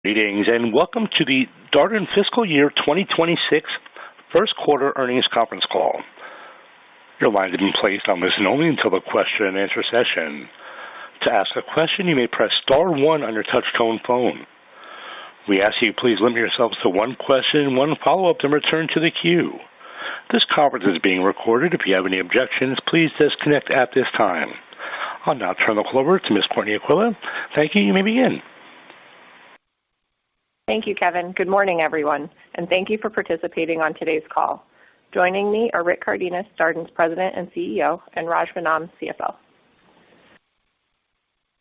Greetings and welcome to the Darden Fiscal Year 2026 First Quarter Earnings Conference Call. Your line has been placed on listen only until the question and answer session. To ask a question, you may press star one on your touch-tone phone. We ask you please limit yourselves to one question, one follow-up, then return to the queue. This conference is being recorded. If you have any objections, please disconnect at this time. I'll now turn the call over to Ms. Courtney Aquila. Thank you. You may begin. Thank you, Kevin. Good morning, everyone, and thank you for participating on today's call. Joining me are Rick Cardenas, Darden's President and CEO, and Raj Vennam, CFO.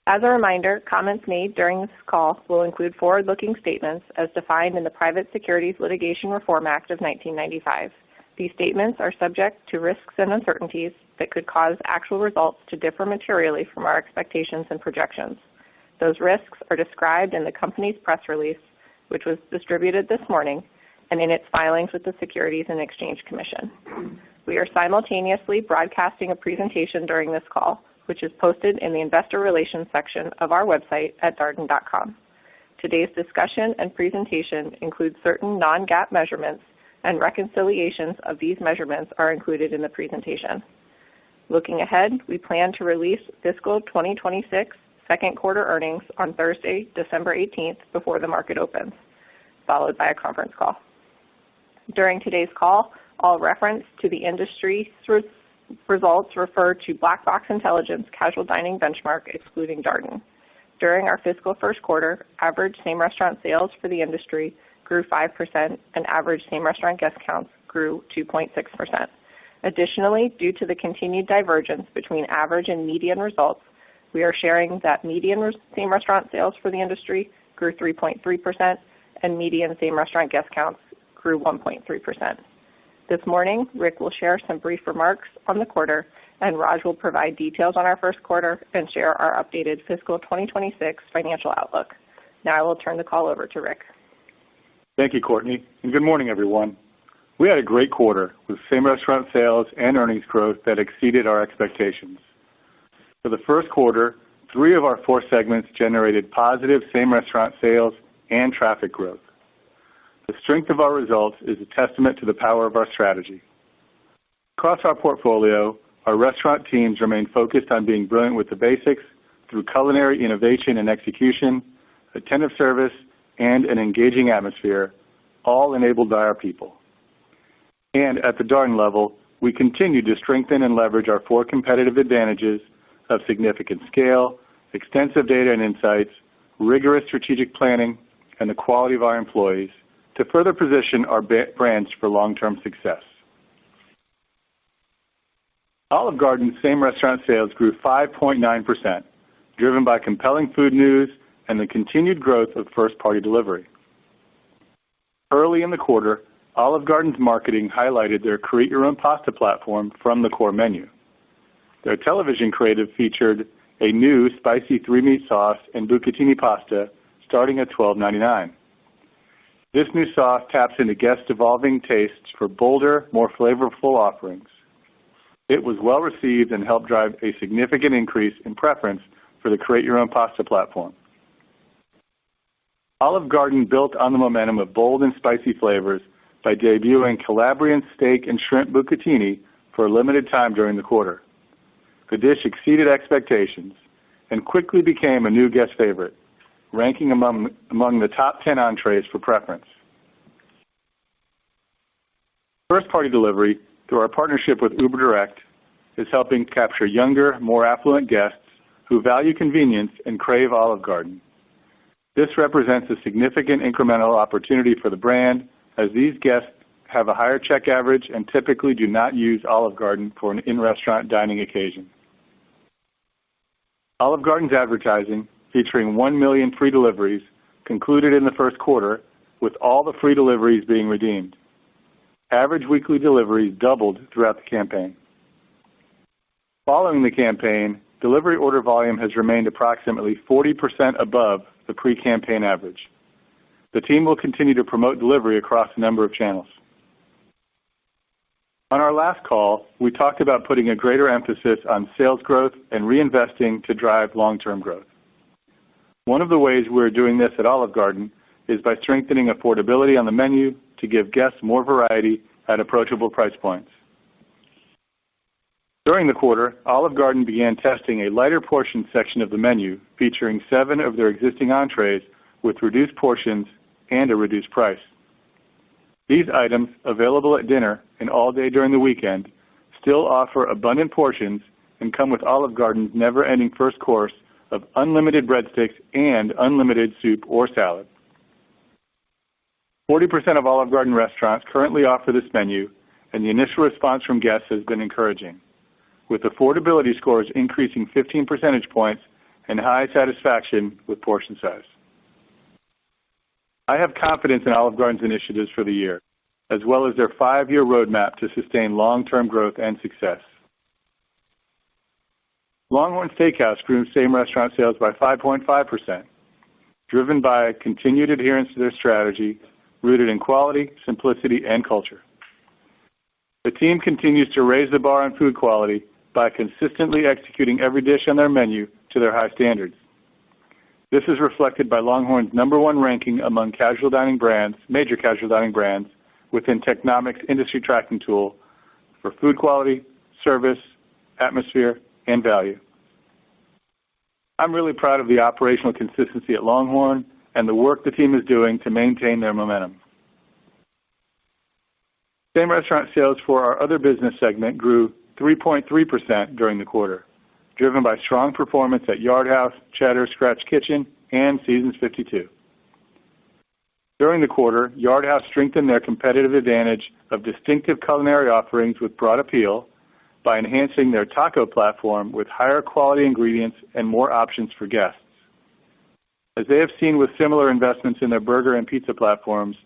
As a reminder, comments made during this call will include forward-looking statements as defined in the Private Securities Litigation Reform Act of 1995. These statements are subject to risks and uncertainties that could cause actual results to differ materially from our expectations and projections. Those risks are described in the company's press release, which was distributed this morning, and in its filings with the Securities and Exchange Commission. We are simultaneously broadcasting a presentation during this call, which is posted in the Investor Relations section of our website at darden.com. Today's discussion and presentation include certain non-GAAP measurements, and reconciliations of these measurements are included in the presentation. Looking ahead, we plan to release fiscal 2026 second quarter earnings on Thursday, December 18th, before the market opens, followed by a conference call. During today's call, all reference to the industry results refer to Black Box Intelligence Casual Dining Benchmark, excluding Darden. During our fiscal first quarter, average same-restaurant sales for the industry grew 5%, and average same-restaurant guest counts grew 2.6%. Additionally, due to the continued divergence between average and median results, we are sharing that median same-restaurant sales for the industry grew 3.3%, and median same-restaurant guest counts grew 1.3%. This morning, Rick will share some brief remarks on the quarter, and Raj will provide details on our first quarter and share our updated fiscal 2026 financial outlook. Now I will turn the call over to Rick. Thank you, Courtney, and good morning, everyone. We had a great quarter with same-restaurant sales and earnings growth that exceeded our expectations. For the first quarter, 3 of our 4 segments generated positive same-restaurant sales and traffic growth. The strength of our results is a testament to the power of our strategy. Across our portfolio, our restaurant teams remain focused on being brilliant with the basics through culinary innovation and execution, attentive service, and an engaging atmosphere, all enabled by our people. And at the Darden level, we continue to strengthen and leverage our 4 competitive advantages of significant scale, extensive data and insights, rigorous strategic planning, and the quality of our employees to further position our brands for long-term success. Olive Garden's same-restaurant sales grew 5.9%, driven by compelling food news and the continued growth of first-party delivery. Early in the quarter, Olive Garden's marketing highlighted their Create Your Own Pasta platform from the core menu. Their television creative featured a new spicy 3-meat sauce and bucatini pasta starting at $12.99. This new sauce taps into guests' evolving tastes for bolder, more flavorful offerings. It was well received and helped drive a significant increase in preference for the Create Your Own Pasta platform. Olive Garden built on the momentum of bold and spicy flavors by debuting Calabrian steak and shrimp bucatini for a limited time during the quarter. The dish exceeded expectations and quickly became a new guest favorite, ranking among the top 10 entrees for preference. First-party delivery, through our partnership with Uber Direct, is helping capture younger, more affluent guests who value convenience and crave Olive Garden. This represents a significant incremental opportunity for the brand, as these guests have a higher check average and typically do not use Olive Garden for an in-restaurant dining occasion. Olive Garden's advertising, featuring 1 million free deliveries, concluded in the first quarter, with all the free deliveries being redeemed. Average weekly deliveries doubled throughout the campaign. Following the campaign, delivery order volume has remained approximately 40% above the pre-campaign average. The team will continue to promote delivery across a number of channels. On our last call, we talked about putting a greater emphasis on sales growth and reinvesting to drive long-term growth. One of the ways we're doing this at Olive Garden is by strengthening affordability on the menu to give guests more variety at approachable price points. During the quarter, Olive Garden began testing a lighter portion section of the menu, featuring 7 of their existing entrees with reduced portions and a reduced price. These items, available at dinner and all day during the weekend, still offer abundant portions and come with Olive Garden's never-ending first course of unlimited breadsticks and unlimited soup or salad. 40% of Olive Garden restaurants currently offer this menu, and the initial response from guests has been encouraging, with affordability scores increasing 15 percentage points and high satisfaction with portion size. I have confidence in Olive Garden's initiatives for the year, as well as their 5-year roadmap to sustain long-term growth and success. Longhorn Steakhouse grew same-restaurant sales by 5.5%, driven by continued adherence to their strategy, rooted in quality, simplicity, and culture. The team continues to raise the bar on food quality by consistently executing every dish on their menu to their high standards. This is reflected by Longhorn's #1 ranking among casual dining brands, major casual dining brands, within Technomic's industry tracking tool for food quality, service, atmosphere, and value. I'm really proud of the operational consistency at Longhorn and the work the team is doing to maintain their momentum. Same-restaurant sales for our other business segment grew 3.3% during the quarter, driven by strong performance at Yard House, Cheddar's Scratch Kitchen, and Seasons 52. During the quarter, Yard House strengthened their competitive advantage of distinctive culinary offerings with broad appeal by enhancing their taco platform with higher quality ingredients and more options for guests. As they have seen with similar investments in their burger and pizza platforms,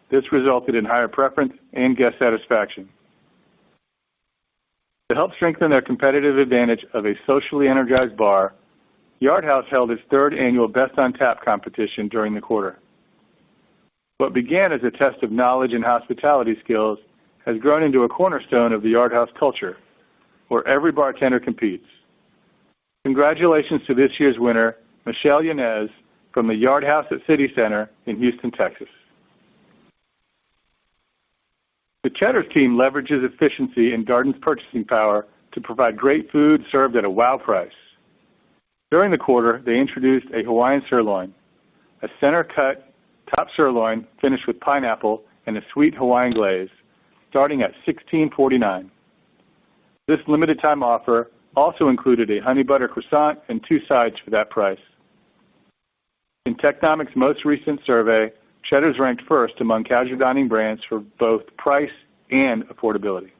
this resulted in higher preference and guest satisfaction. To help strengthen their competitive advantage of a socially energized bar, Yard House held its 3rd annual Best on Tap competition during the quarter. What began as a test of knowledge and hospitality skills has grown into a cornerstone of the Yard House culture, where every bartender competes. Congratulations to this year's winner, Michelle Yanez, from the Yard House at City Center in Houston, Texas. The Cheddar's team leverages efficiency and Darden's purchasing power to provide great food served at a wow price. During the quarter, they introduced a Hawaiian sirloin, a center-cut top sirloin finished with pineapple and a sweet Hawaiian glaze, starting at $16.49. This limited-time offer also included a honey butter croissant and 2 sides for that price. In Technomic's most recent survey, Cheddar's ranked first among casual dining brands for both price and affordability.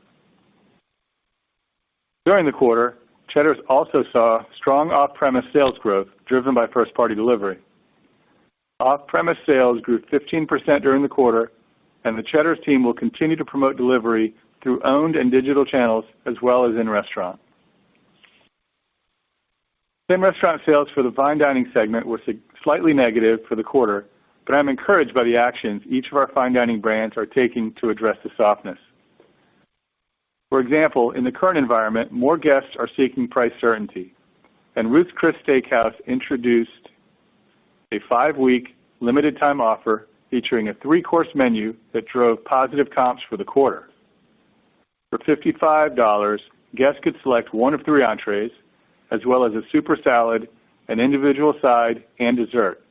During the quarter, Cheddar's also saw strong off-premise sales growth driven by first-party delivery. Off-premise sales grew 15% during the quarter, and the Cheddar's team will continue to promote delivery through owned and digital channels as well as in-restaurant. Same-restaurant sales for the fine dining segment were slightly negative for the quarter, but I'm encouraged by the actions each of our fine dining brands are taking to address the softness. For example, in the current environment, more guests are seeking price certainty, and Ruth's Chris Steakhouse introduced a 5-week limited-time offer featuring a 3-course menu that drove positive comps for the quarter. For $55, guests could select 1 of 3 entrees, as well as a super salad, an individual side, and dessert.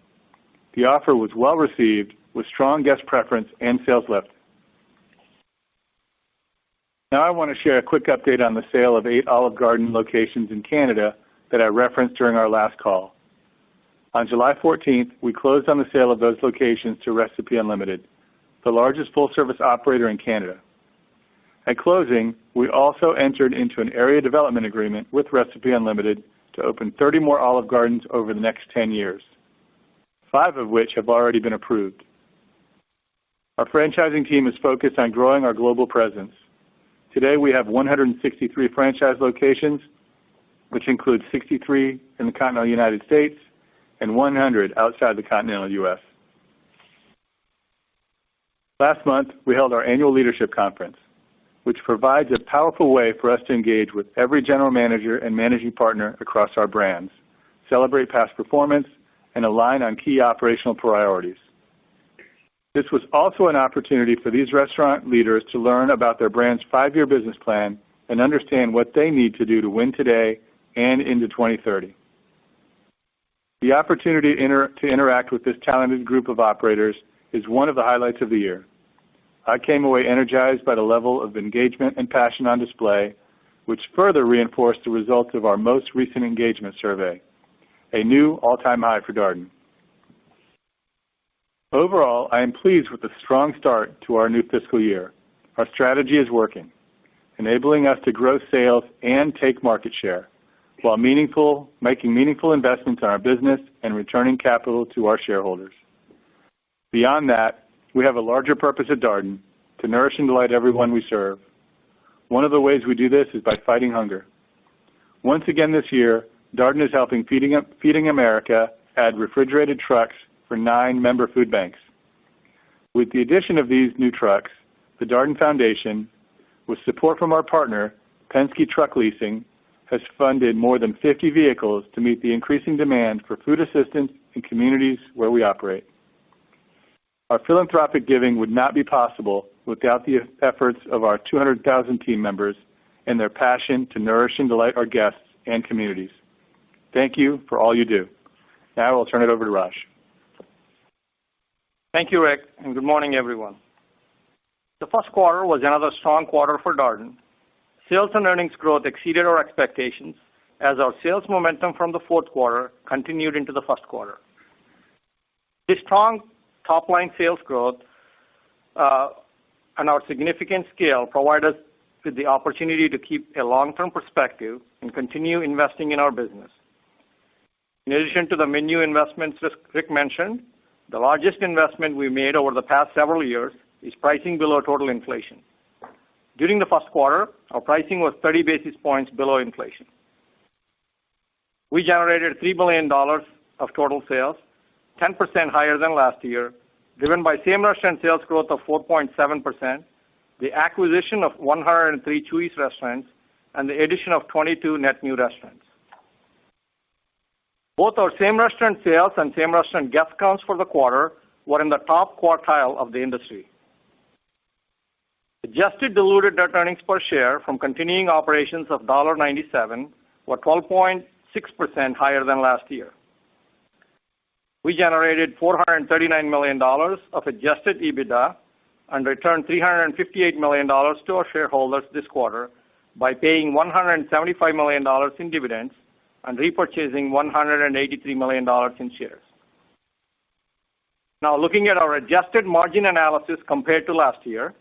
The offer was well received with strong guest preference and sales lift. Now I want to share a quick update on the sale of 8 Olive Garden locations in Canada that I referenced during our last call. On July 14th, we closed on the sale of those locations to Recipe Unlimited, the largest full-service operator in Canada. At closing, we also entered into an area development agreement with Recipe Unlimited to open 30 more Olive Gardens over the next 10 years, 5 of which have already been approved. Our franchising team is focused on growing our global presence. Today, we have 163 franchise locations, which includes 63 in the continental United States and 100 outside the continental U.S. Last month, we held our annual leadership conference, which provides a powerful way for us to engage with every general manager and managing partner across our brands, celebrate past performance, and align on key operational priorities. This was also an opportunity for these restaurant leaders to learn about their brand's 5-year business plan and understand what they need to do to win today and into 2030. The opportunity to interact with this talented group of operators is one of the highlights of the year. I came away energized by the level of engagement and passion on display, which further reinforced the results of our most recent engagement survey, a new all-time high for Darden. Overall, I am pleased with the strong start to our new fiscal year. Our strategy is working, enabling us to grow sales and take market share, while making meaningful investments in our business and returning capital to our shareholders. Beyond that, we have a larger purpose at Darden, to nourish and delight everyone we serve. One of the ways we do this is by fighting hunger. Once again this year, Darden is helping Feeding America add refrigerated trucks for 9 member food banks. With the addition of these new trucks, the Darden Foundation, with support from our partner, Penske Truck Leasing, has funded more than 50 vehicles to meet the increasing demand for food assistance in communities where we operate. Our philanthropic giving would not be possible without the efforts of our 200,000 team members and their passion to nourish and delight our guests and communities. Thank you for all you do. Now I'll turn it over to Raj. Thank you, Rick, and good morning, everyone. The first quarter was another strong quarter for Darden. Sales and earnings growth exceeded our expectations as our sales momentum from the fourth quarter continued into the first quarter. This strong top-line sales growth and our significant scale provide us with the opportunity to keep a long-term perspective and continue investing in our business. In addition to the menu investments Rick mentioned, the largest investment we made over the past several years is pricing below total inflation. During the first quarter, our pricing was 30 basis points below inflation. We generated $3 billion of total sales, 10% higher than last year, driven by same-restaurant sales growth of 4.7%, the acquisition of 103 Chuy's restaurants, and the addition of 22 net new restaurants. Both our same-restaurant sales and same-restaurant guest counts for the quarter were in the top quartile of the industry. Adjusted diluted net earnings per share from continuing operations of $1.97 were 12.6% higher than last year. We generated $439 million of adjusted EBITDA and returned $358 million to our shareholders this quarter by paying $175 million in dividends and repurchasing $183 million in shares. Now, looking at our adjusted margin analysis compared to last year,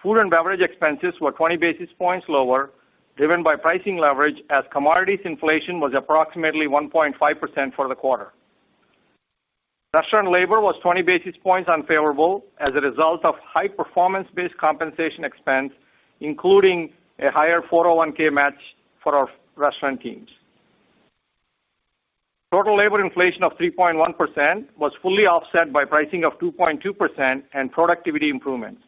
food and beverage expenses were 20 basis points lower, driven by pricing leverage as commodities inflation was approximately 1.5% for the quarter. Restaurant labor was 20 basis points unfavorable as a result of high performance-based compensation expense, including a higher 401k match for our restaurant teams. Total labor inflation of 3.1% was fully offset by pricing of 2.2% and productivity improvements.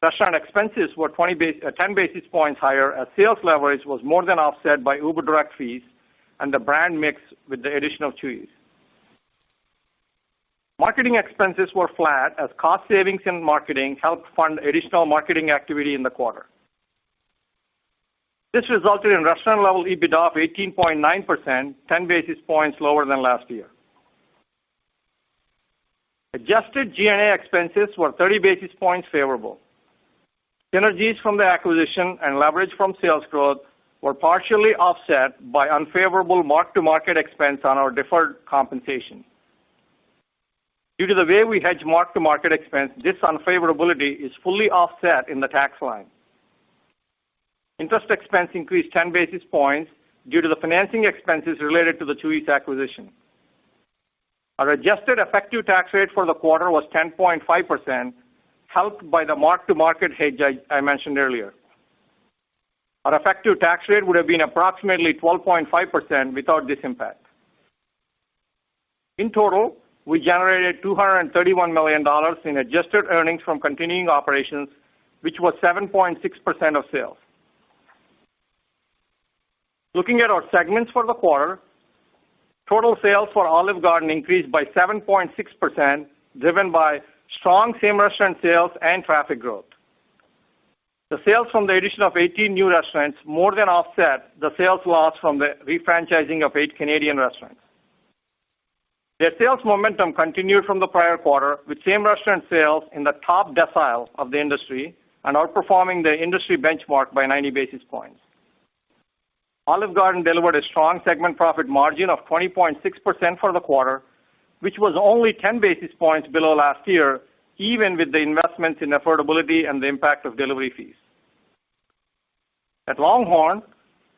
Restaurant expenses were 10 basis points higher as sales leverage was more than offset by Uber Direct fees and the brand mix with the addition of Chuy's. Marketing expenses were flat as cost savings in marketing helped fund additional marketing activity in the quarter. This resulted in restaurant-level EBITDA of 18.9%, 10 basis points lower than last year. Adjusted G&A expenses were 30 basis points favorable. Synergies from the acquisition and leverage from sales growth were partially offset by unfavorable mark-to-market expense on our deferred compensation. Due to the way we hedge mark-to-market expense, this unfavorability is fully offset in the tax line. Interest expense increased 10 basis points due to the financing expenses related to the Chuy's acquisition. Our adjusted effective tax rate for the quarter was 10.5%, helped by the mark-to-market hedge I mentioned earlier. Our effective tax rate would have been approximately 12.5% without this impact. In total, we generated $231 million in adjusted earnings from continuing operations, which was 7.6% of sales. Looking at our segments for the quarter, total sales for Olive Garden increased by 7.6%, driven by strong same-restaurant sales and traffic growth. The sales from the addition of 18 new restaurants more than offset the sales loss from the refranchising of 8 Canadian restaurants. Their sales momentum continued from the prior quarter, with same-restaurant sales in the top decile of the industry and outperforming the industry benchmark by 90 basis points. Olive Garden delivered a strong segment profit margin of 20.6% for the quarter, which was only 10 basis points below last year, even with the investments in affordability and the impact of delivery fees. At LongHorn,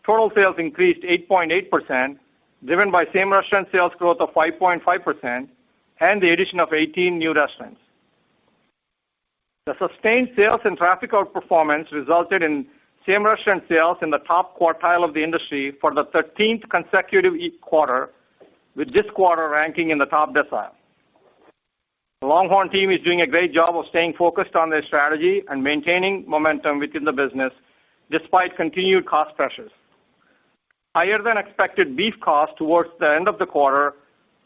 total sales increased 8.8%, driven by same-restaurant sales growth of 5.5% and the addition of 18 new restaurants. The sustained sales and traffic outperformance resulted in same-restaurant sales in the top quartile of the industry for the 13th consecutive quarter, with this quarter ranking in the top decile. The LongHorn team is doing a great job of staying focused on their strategy and maintaining momentum within the business despite continued cost pressures. Higher than expected beef costs towards the end of the quarter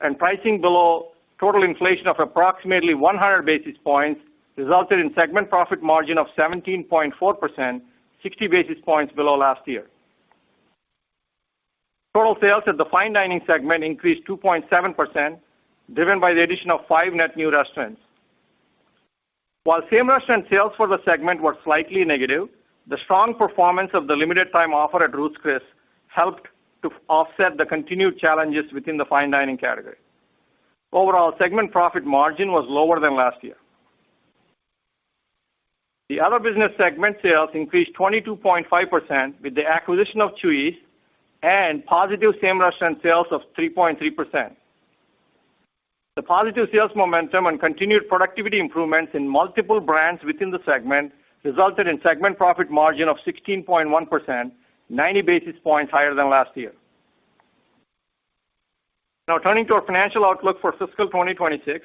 and pricing below total inflation of approximately 100 basis points resulted in segment profit margin of 17.4%, 60 basis points below last year. Total sales at the fine dining segment increased 2.7%, driven by the addition of 5 net new restaurants. While same-restaurant sales for the segment were slightly negative, the strong performance of the limited time offer at Ruth's Chris helped to offset the continued challenges within the fine dining category. Overall, segment profit margin was lower than last year. The other business segment sales increased 22.5% with the acquisition of Chuy's and positive same-restaurant sales of 3.3%. The positive sales momentum and continued productivity improvements in multiple brands within the segment resulted in segment profit margin of 16.1%, 90 basis points higher than last year. Now turning to our financial outlook for fiscal 2026,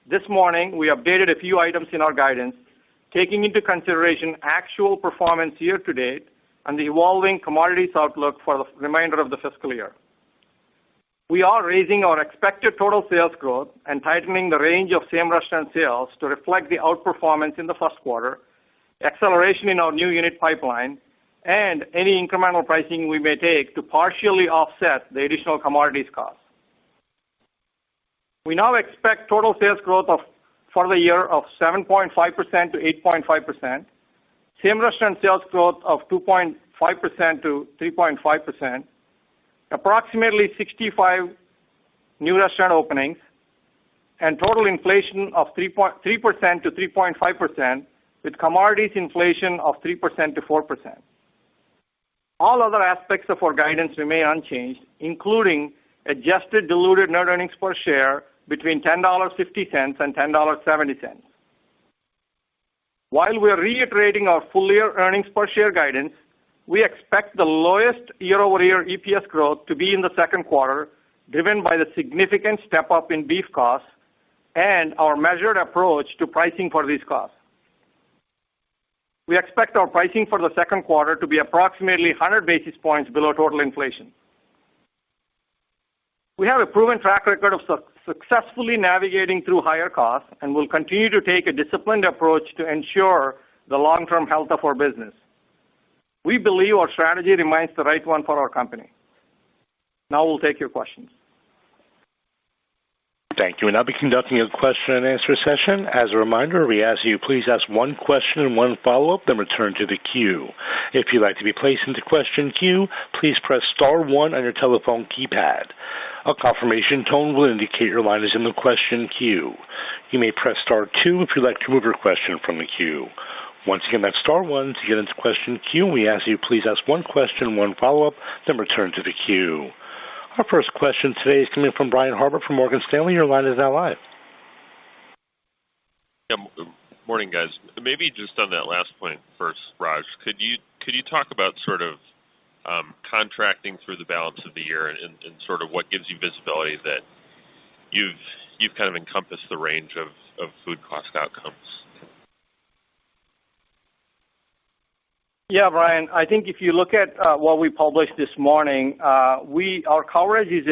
this morning we updated a few items in our guidance, taking into consideration actual performance year to date and the evolving commodities outlook for the remainder of the fiscal year. We are raising our expected total sales growth and tightening the range of same-restaurant sales to reflect the outperformance in the first quarter, acceleration in our new unit pipeline, and any incremental pricing we may take to partially offset the additional commodities costs. We now expect total sales growth for the year of 7.5% to 8.5%, same-restaurant sales growth of 2.5% to 3.5%, approximately 65 new restaurant openings, and total inflation of 3% to 3.5%, with commodities inflation of 3% to 4%. All other aspects of our guidance remain unchanged, including adjusted diluted net earnings per share between $10.50 and $10.70. While we are reiterating our full-year earnings per share guidance, we expect the lowest year-over-year EPS growth to be in the second quarter, driven by the significant step-up in beef costs and our measured approach to pricing for these costs. We expect our pricing for the second quarter to be approximately 100 basis points below total inflation. We have a proven track record of successfully navigating through higher costs and will continue to take a disciplined approach to ensure the long-term health of our business. We believe our strategy remains the right one for our company. Now we'll take your questions. Thank you. We'll now be conducting a question and answer session. As a reminder, we ask you please ask one question and one follow-up, then return to the queue. If you'd like to be placed into question queue, please press star 1 on your telephone keypad. A confirmation tone will indicate your line is in the question queue. You may press star 2 if you'd like to remove your question from the queue. Once again, that's star 1 to get into question queue. We ask you please ask one question, one follow-up, then return to the queue. Our first question today is coming from Brian Harbour from Morgan Stanley. Your line is now live. Morning, guys. Maybe just on that last point first, Raj, could you talk about sort of contracting through the balance of the year and sort of what gives you visibility that you've kind of encompassed the range of food cost outcomes? Yeah, Brian, I think if you look at what we published this morning, our coverage is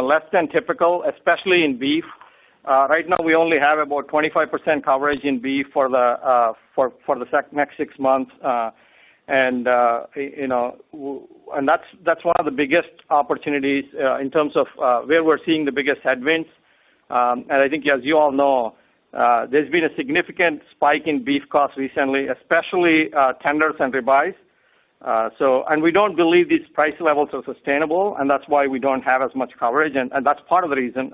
less than typical, especially in beef. Right now, we only have about 25% coverage in beef for the next 6 months, and that's one of the biggest opportunities in terms of where we're seeing the biggest headwinds. And I think, as you all know, there's been a significant spike in beef costs recently, especially tenders and ribeyes. And we don't believe these price levels are sustainable, and that's why we don't have as much coverage, and that's part of the reason.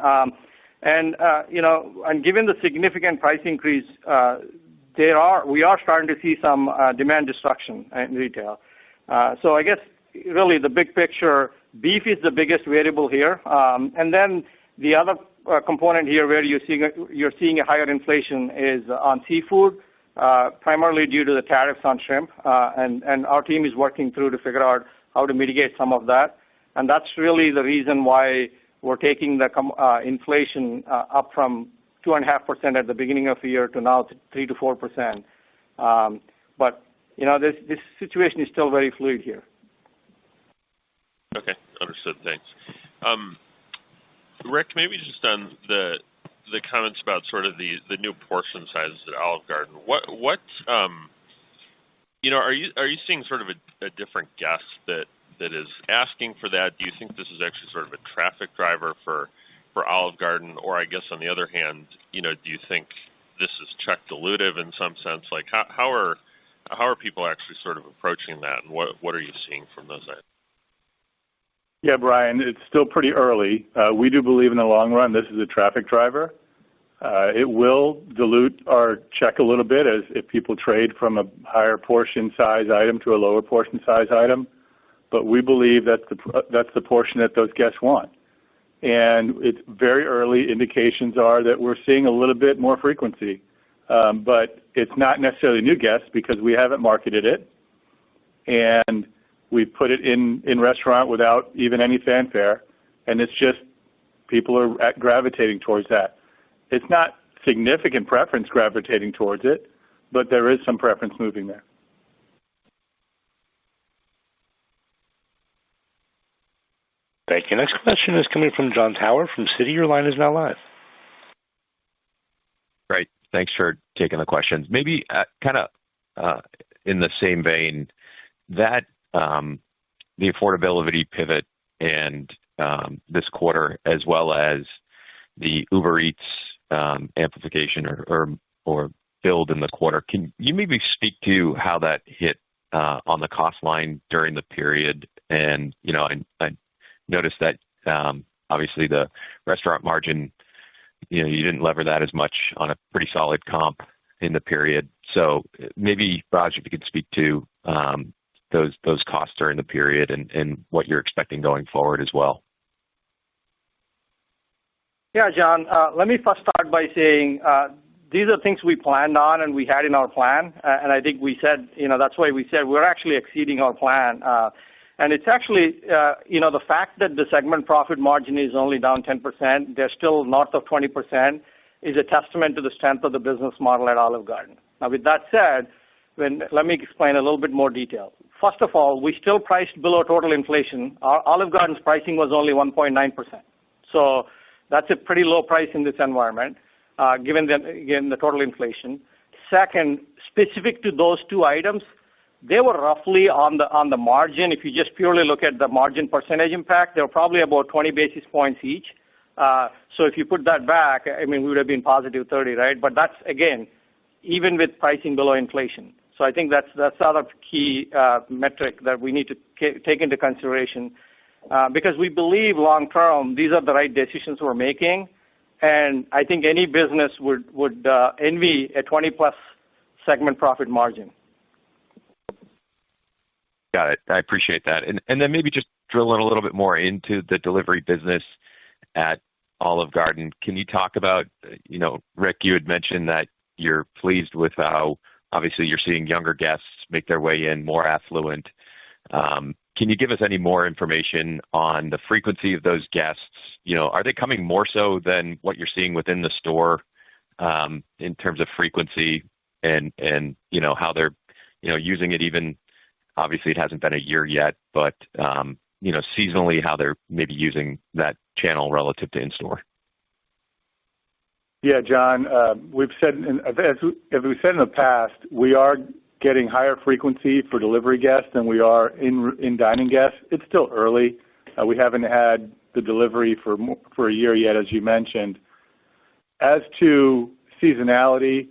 And given the significant price increase, we are starting to see some demand destruction in retail. So I guess really the big picture, beef is the biggest variable here, and then the other component here where you're seeing a higher inflation is on seafood, primarily due to the tariffs on shrimp, and our team is working through to figure out how to mitigate some of that, and that's really the reason why we're taking the inflation up from 2.5% at the beginning of the year to now 3 to 4%. But this situation is still very fluid here. Okay, understood. Thanks. Rick, maybe just on the comments about sort of the new portion sizes at Olive Garden. What are you seeing sort of a different guest that is asking for that? Do you think this is actually sort of a traffic driver for Olive Garden, or I guess on the other hand, do you think this is check dilutive in some sense? Like how are people actually sort of approaching that, and what are you seeing from those items? Yeah, Brian, it's still pretty early. We do believe in the long run this is a traffic driver. It will dilute our check a little bit as if people trade from a higher portion size item to a lower portion size item. But we believe that's the portion that those guests want. And it's very early. Indications are that we're seeing a little bit more frequency. But it's not necessarily new guests because we haven't marketed it. And we've put it in restaurant without even any fanfare. And it's just people are gravitating towards that. It's not significant preference gravitating towards it, but there is some preference moving there. Thank you. Next question is coming from Jon Tower from Citi. Your line is now live. Great. Thanks for taking the questions. Maybe kind of in the same vein, that the affordability pivot and this quarter, as well as the Uber Eats amplification or build in the quarter, can you maybe speak to how that hit on the cost line during the period? And I noticed that obviously the restaurant margin, you didn't lever that as much on a pretty solid comp in the period. So maybe, Raj, if you could speak to those costs during the period and what you're expecting going forward as well. Yeah, John, let me first start by saying these are things we planned on and we had in our plan. And I think we said, that's why we said we're actually exceeding our plan. And it's actually, the fact that the segment profit margin is only down 10%, they're still north of 20%, is a testament to the strength of the business model at Olive Garden. Now, with that said, let me explain a little bit more detail. First of all, we still priced below total inflation. Our Olive Garden's pricing was only 1.9%. So that's a pretty low price in this environment, given the total inflation. Second, specific to those two items, they were roughly on the margin. If you just purely look at the margin percentage impact, they were probably about 20 basis points each. So if you put that back, we would have been positive 30, right? But that's, again, even with pricing below inflation. So I think that's the other key metric that we need to take into consideration because we believe long term these are the right decisions we're making, and I think any business would envy a 20+ segment profit margin. Got it. I appreciate that. And then maybe just drilling a little bit more into the delivery business at Olive Garden. Can you talk about, Rick, you had mentioned that you're pleased with how obviously you're seeing younger guests make their way in, more affluent. Can you give us any more information on the frequency of those guests? Are they coming more so than what you're seeing within the store in terms of frequency and how they're using it? Even obviously it hasn't been a year yet, but seasonally how they're maybe using that channel relative to in-store. Yeah, John, we've said, as we said in the past, we are getting higher frequency for delivery guests than we are in dining guests. It's still early. We haven't had the delivery for a year yet, as you mentioned. As to seasonality,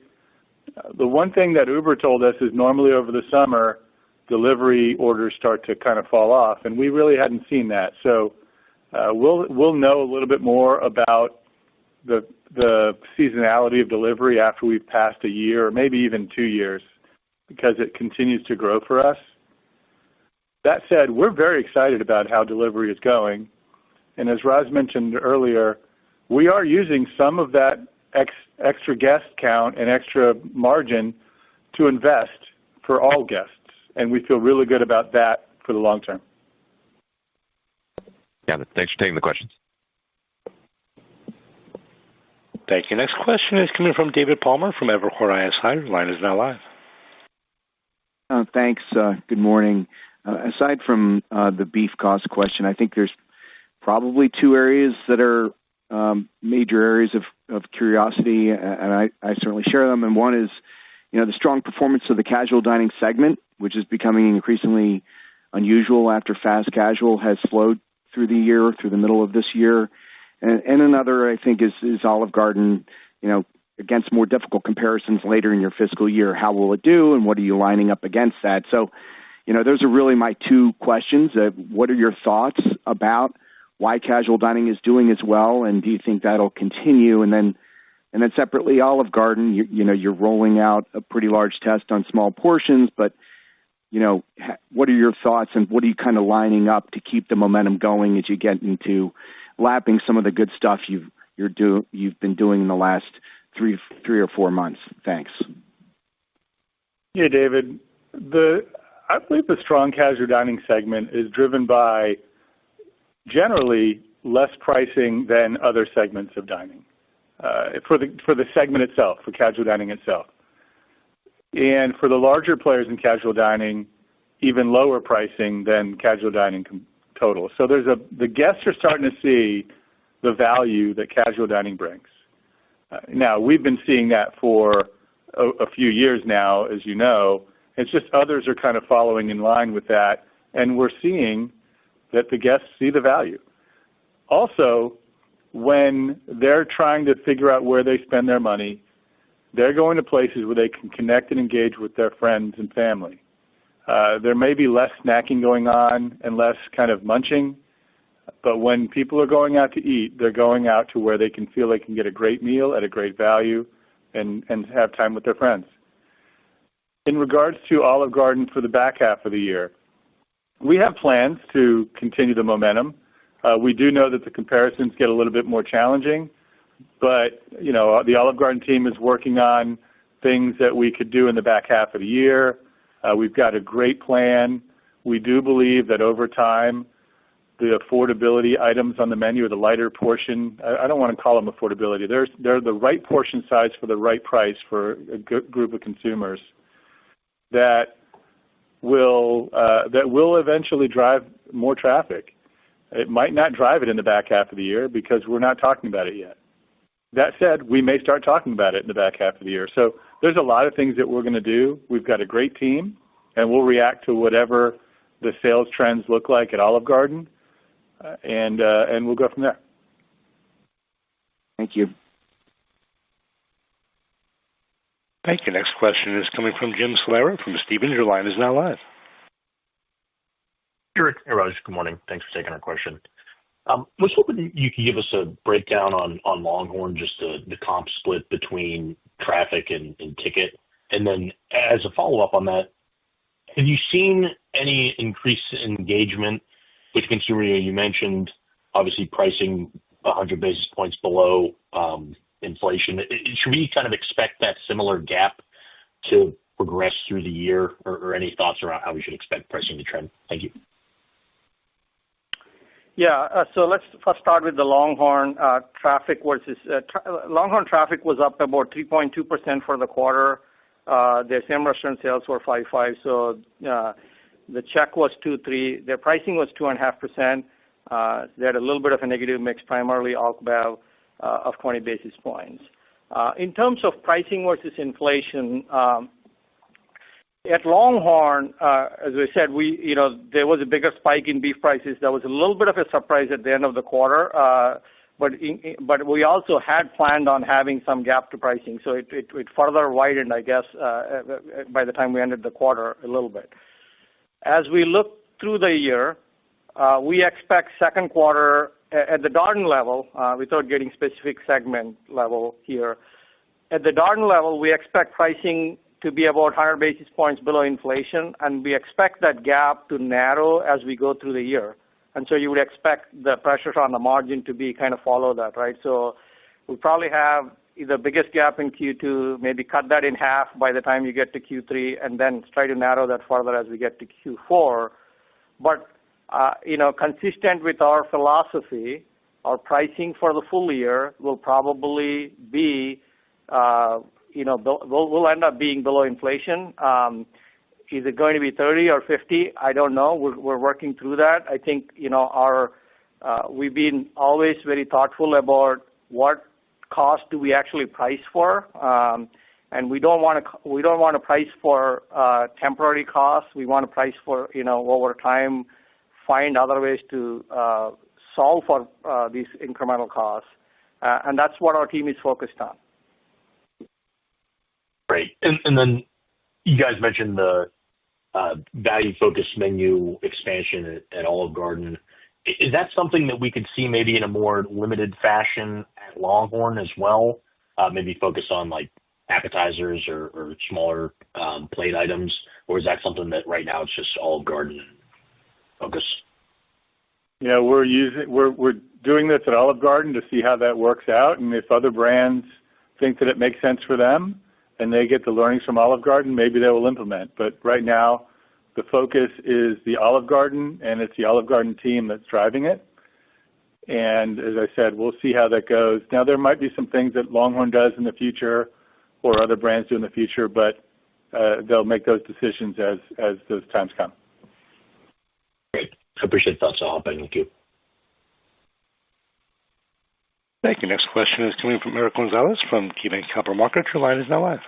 the one thing that Uber told us is normally over the summer, delivery orders start to kind of fall off, and we really hadn't seen that. So we'll know a little bit more about the seasonality of delivery after we've passed a year or maybe even 2 years, because it continues to grow for us. That said, we're very excited about how delivery is going. And as Raj mentioned earlier, we are using some of that extra guest count and extra margin to invest for all guests. And we feel really good about that for the long term. Yeah, thanks for taking the questions. Thank you. Next question is coming from David Palmer from Evercore ISI. Your line is now live. Thanks. Good morning. Aside from the beef cost question, I think there's probably two areas that are major areas of curiosity, and I certainly share them. And one is, the strong performance of the casual dining segment, which is becoming increasingly unusual after fast casual has slowed through the middle of this year. And another, I think, is Olive Garden, against more difficult comparisons later in your fiscal year. How will it do, and what are you lining up against that? So, those are really my two questions. What are your thoughts about why casual dining is doing as well, and do you think that'll continue? And then separately, Olive Garden, you're rolling out a pretty large test on small portions, but what are your thoughts, and what are you kind of lining up to keep the momentum going as you get into lapping some of the good stuff you've been doing in the last three or 4 months? Thanks. Yeah, David. I believe the strong casual dining segment is driven by generally less pricing than other segments of dining for the segment itself, for casual dining itself. And for the larger players in casual dining, even lower pricing than casual dining total. So the guests are starting to see the value that casual dining brings. Now, we've been seeing that for a few years now, as you know. It's just others are kind of following in line with that, and we're seeing that the guests see the value. Also, when they're trying to figure out where they spend their money, they're going to places where they can connect and engage with their friends and family. There may be less snacking going on and less kind of munching, but when people are going out to eat, they're going out to where they can feel they can get a great meal at a great value and have time with their friends. In regards to Olive Garden for the back half of the year, we have plans to continue the momentum. We do know that the comparisons get a little bit more challenging, but, the Olive Garden team is working on things that we could do in the back half of the year. We've got a great plan. We do believe that over time, the affordability items on the menu are the lighter portion. I don't want to call them affordability. They're the right portion size for the right price for a good group of consumers that will eventually drive more traffic. It might not drive it in the back half of the year because we're not talking about it yet. That said, we may start talking about it in the back half of the year. So there's a lot of things that we're going to do. We've got a great team, and we'll react to whatever the sales trends look like at Olive Garden, and we'll go from there. Thank you. Thank you. Next question is coming from Jim Salera from Stephens. Your line is now live. Hey, Raj. Good morning. Thanks for taking our question. Was hoping you could give us a breakdown on Longhorn, just the comp split between traffic and ticket. And then as a follow-up on that, have you seen any increase in engagement with consumer? You mentioned, obviously, pricing 100 basis points below inflation. Should we kind of expect that similar gap to progress through the year, or any thoughts around how we should expect pricing to trend? Thank you. Yeah, so let's first start with the Longhorn traffic versus Longhorn traffic was up about 3.2% for the quarter. Their same restaurant sales were 5.5%, so the check was 2.3%. Their pricing was 2.5%. They had a little bit of a negative mix, primarily alcohol, of 20 basis points. In terms of pricing versus inflation, at Longhorn, as I said, there was a bigger spike in beef prices. There was a little bit of a surprise at the end of the quarter, but we also had planned on having some gap to pricing, so it further widened, I guess, by the time we ended the quarter a little bit. As we look through the year, we expect second quarter at the Darden level, without getting specific segment level here. At the Darden level, we expect pricing to be about 100 basis points below inflation, and we expect that gap to narrow as we go through the year. And so you would expect the pressures on the margin to be kind of follow that, right? So we probably have the biggest gap in Q2, maybe cut that in half by the time you get to Q3, and then try to narrow that further as we get to Q4. But, consistent with our philosophy, our pricing for the full year will probably be, we'll end up being below inflation. Is it going to be 30 or 50? I don't know. We're working through that. I think, we've been always very thoughtful about what cost do we actually price for. And we don't want to price for temporary costs. We want to price for, over time, find other ways to solve for these incremental costs. And that's what our team is focused on. Great. And then you guys mentioned the value-focused menu expansion at Olive Garden. Is that something that we could see maybe in a more limited fashion at Longhorn as well? Maybe focus on like appetizers or smaller plate items, or is that something that right now it's just Olive Garden focus? Yeah, we're doing this at Olive Garden to see how that works out, and if other brands think that it makes sense for them, and they get the learnings from Olive Garden, maybe they will implement. But right now, the focus is the Olive Garden, and it's the Olive Garden team that's driving it. And as I said, we'll see how that goes. Now, there might be some things that Longhorn does in the future or other brands do in the future, but they'll make those decisions as those times come. Great. I appreciate the thoughts. I'll hop in with you. Thank you. Next question is coming from Eric Gonzalez from KeyBanc Capital Markets. Your line is now live.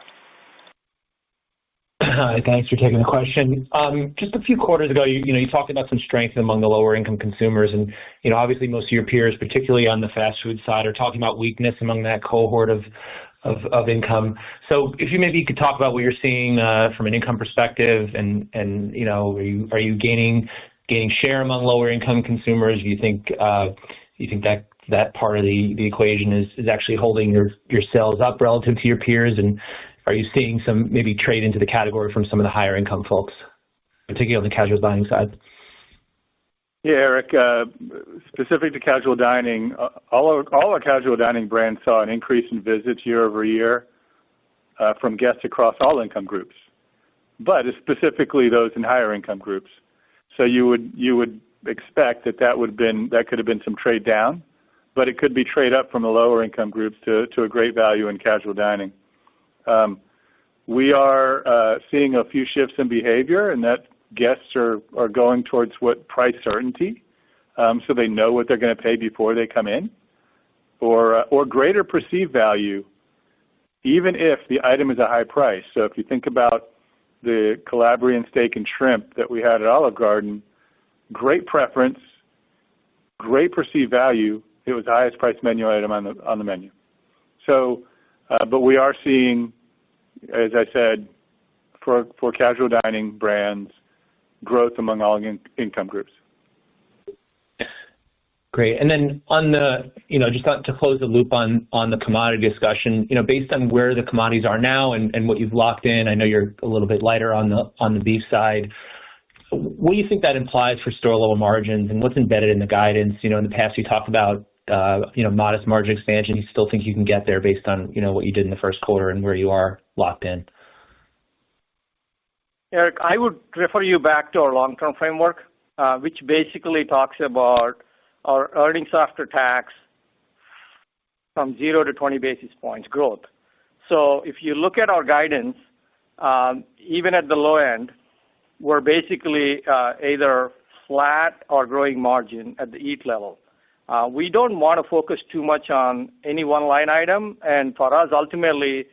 Hi, thanks for taking the question. Just a few quarters ago, you talked about some strength among the lower income consumers, and obviously most of your peers, particularly on the fast food side, are talking about weakness among that cohort of income. So if you maybe could talk about what you're seeing from an income perspective, and are you gaining share among lower income consumers? Do you think that part of the equation is actually holding your sales up relative to your peers? And are you seeing some maybe trade into the category from some of the higher income folks, particularly on the casual dining side? Yeah, Eric, specific to casual dining, all our casual dining brands saw an increase in visits year over year from guests across all income groups, but specifically those in higher income groups. So you would expect that could have been some trade down, but it could be trade up from the lower income groups to a great value in casual dining. We are seeing a few shifts in behavior, and that guests are going towards what price certainty, so they know what they're going to pay before they come in, or greater perceived value, even if the item is a high price. So if you think about the Calabrian steak and shrimp that we had at Olive Garden, great preference, great perceived value. It was the highest priced menu item on the menu. So, but we are seeing, as I said, for casual dining brands, growth among all income groups. Great. And then on the, just to close the loop on the commodity discussion, based on where the commodities are now and what you've locked in, I know you're a little bit lighter on the beef side. What do you think that implies for store level margins, and what's embedded in the guidance? In the past you talked about modest margin expansion. You still think you can get there based on what you did in the first quarter and where you are locked in? Eric, I would refer you back to our long-term framework, which basically talks about our earnings after tax from 0 to 20 basis points growth. So if you look at our guidance, even at the low end, we're basically either flat or growing margin at the EAT level. We don't want to focus too much on any one line item. And for us, ultimately,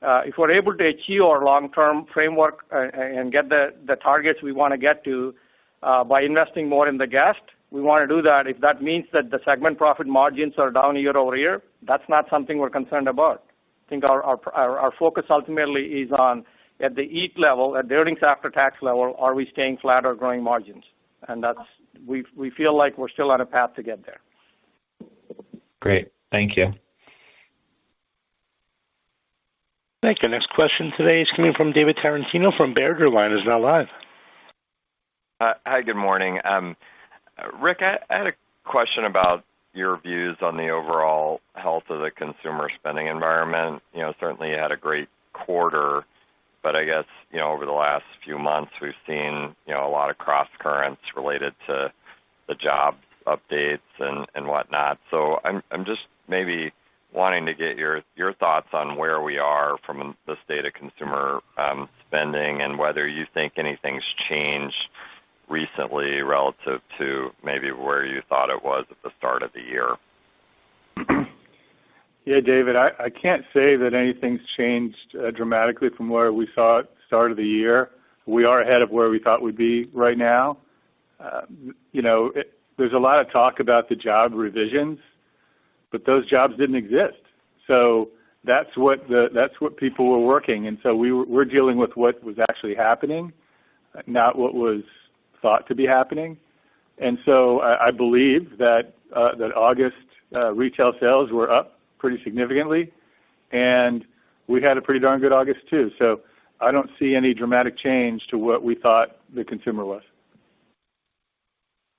if we're able to achieve our long-term framework and get the targets we want to get to by investing more in the guest, we want to do that. If that means that the segment profit margins are down year over year, that's not something we're concerned about. I think our focus ultimately is on at the EAT level, at the earnings after tax level, are we staying flat or growing margins? And we feel like we're still on a path to get there. Great. Thank you. Thank you. Next question today is coming from David Tarantino from Baird. Your line is now live. Hi, good morning. Rick, I had a question about your views on the overall health of the consumer spending environment. Certainly you had a great quarter, but I guess, over the last few months, we've seen, a lot of cross currents related to the job updates and whatnot. So I'm just maybe wanting to get your thoughts on where we are from the state of consumer spending and whether you think anything's changed recently relative to maybe where you thought it was at the start of the year. Yeah, David, I can't say that anything's changed dramatically from where we saw it start of the year. We are ahead of where we thought we'd be right now. There's a lot of talk about the job revisions, but those jobs didn't exist. So that's what people were working, and so we're dealing with what was actually happening, not what was thought to be happening. And so I believe that August retail sales were up pretty significantly, and we had a pretty darn good August too. So I don't see any dramatic change to what we thought the consumer was.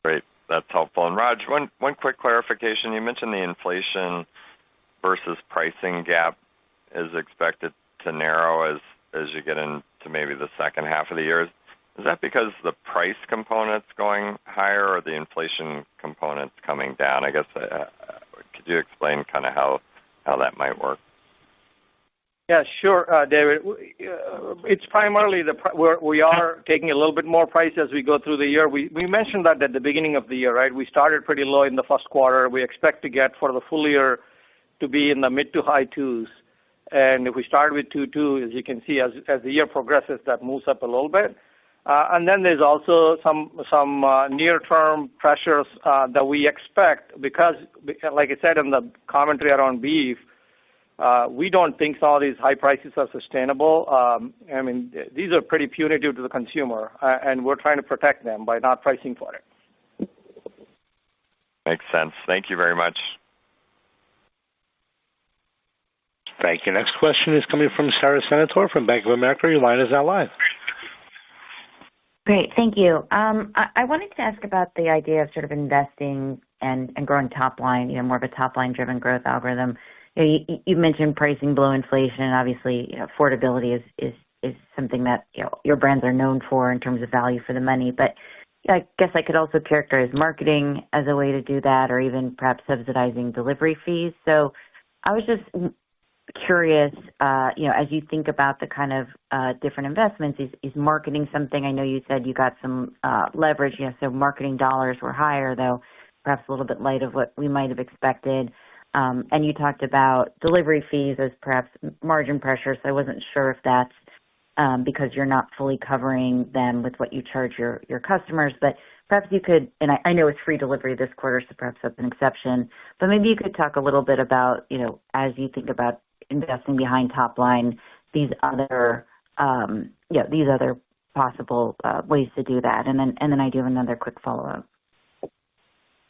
Great. That's helpful. And Raj, one quick clarification. You mentioned the inflation versus pricing gap is expected to narrow as you get into maybe the second half of the year. Is that because the price component's going higher or the inflation component's coming down? I guess, could you explain kind of how that might work? Yeah, sure, David. It's primarily we are taking a little bit more price as we go through the year. We mentioned that at the beginning of the year, right? We started pretty low in the first quarter. We expect to get for the full year to be in the mid to high twos. And if we start with 2.2, as you can see, as the year progresses, that moves up a little bit. And then there's also some near-term pressures that we expect because, like I said in the commentary around beef, we don't think some of these high prices are sustainable. These are pretty punitive to the consumer, and we're trying to protect them by not pricing for it. Makes sense. Thank you very much. Thank you. Next question is coming from Sara Senatore from Bank of America. Your line is now live. Great. Thank you. I wanted to ask about the idea of sort of investing and growing top line, more of a top line driven growth algorithm. You mentioned pricing below inflation. Obviously, affordability is something that your brands are known for in terms of value for the money. But I guess I could also characterize marketing as a way to do that, or even perhaps subsidizing delivery fees. So I was just curious, as you think about the kind of different investments, is marketing something? I know you said you got some leverage, so marketing dollars were higher, though perhaps a little bit light of what we might have expected. And you talked about delivery fees as perhaps margin pressure, so I wasn't sure if that's because you're not fully covering them with what you charge your customers. But perhaps you could, and I know it's free delivery this quarter, so perhaps that's an exception, but maybe you could talk a little bit about, as you think about investing behind top line, these other possible ways to do that. And then I do have another quick follow-up.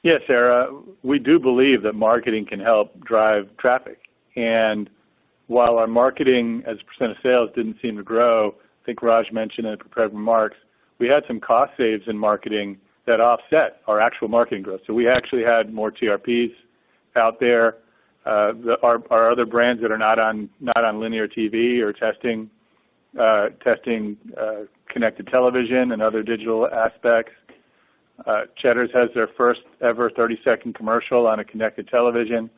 Yes, Sarah, we do believe that marketing can help drive traffic. And while our marketing as a percent of sales didn't seem to grow, I think Raj mentioned in the prepared remarks, we had some cost saves in marketing that offset our actual marketing growth. So we actually had more TRPs out there. Our other brands that are not on linear TV or testing connected television and other digital aspects. Cheddar's has their first ever 30-second commercial on a connected television.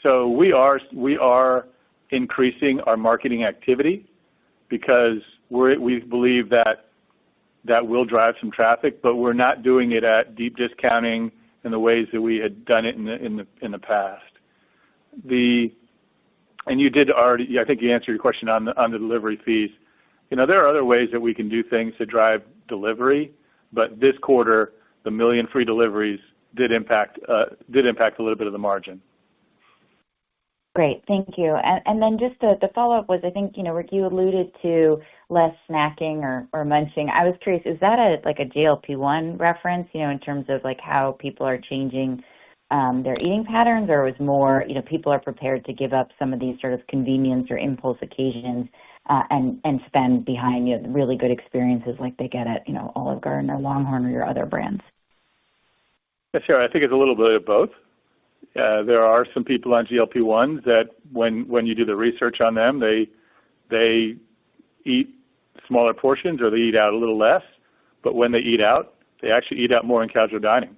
So we are increasing our marketing activity because we believe that will drive some traffic, but we're not doing it at deep discounting in the ways that we had done it in the past. And you did already, I think you answered your question on the delivery fees. There are other ways that we can do things to drive delivery, but this quarter, the million free deliveries did impact a little bit of the margin. Great. Thank you. And then just the follow-up was, I think, Rick, you alluded to less snacking or munching. I was curious, is that a GLP-1 reference, in terms of how people are changing their eating patterns, or it was more, people are prepared to give up some of these sort of convenience or impulse occasions and spend behind really good experiences like they get at, Olive Garden or Longhorn or your other brands? Yeah, sure. I think it's a little bit of both. There are some people on GLP-1s that when you do the research on them, they eat smaller portions or they eat out a little less, but when they eat out, they actually eat out more in casual dining.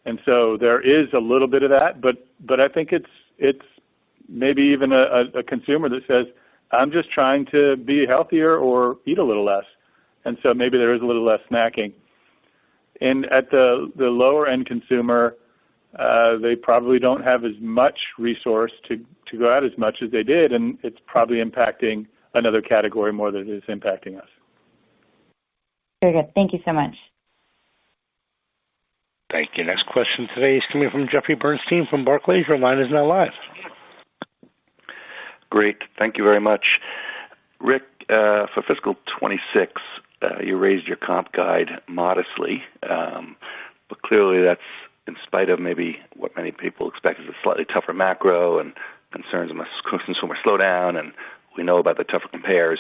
And so there is a little bit of that, but I think it's maybe even a consumer that says, I'm just trying to be healthier or eat a little less. And so maybe there is a little less snacking. And at the lower end consumer, they probably don't have as much resource to go out as much as they did, and it's probably impacting another category more than it is impacting us. Very good. Thank you so much. Thank you. Next question today is coming from Jeffrey Bernstein from Barclays. Your line is now live. Great. Thank you very much. Rick, for fiscal 26, you raised your comp guide modestly, but clearly that's in spite of maybe what many people expect is a slightly tougher macro and concerns of consumer slowdown, and we know about the tougher compares.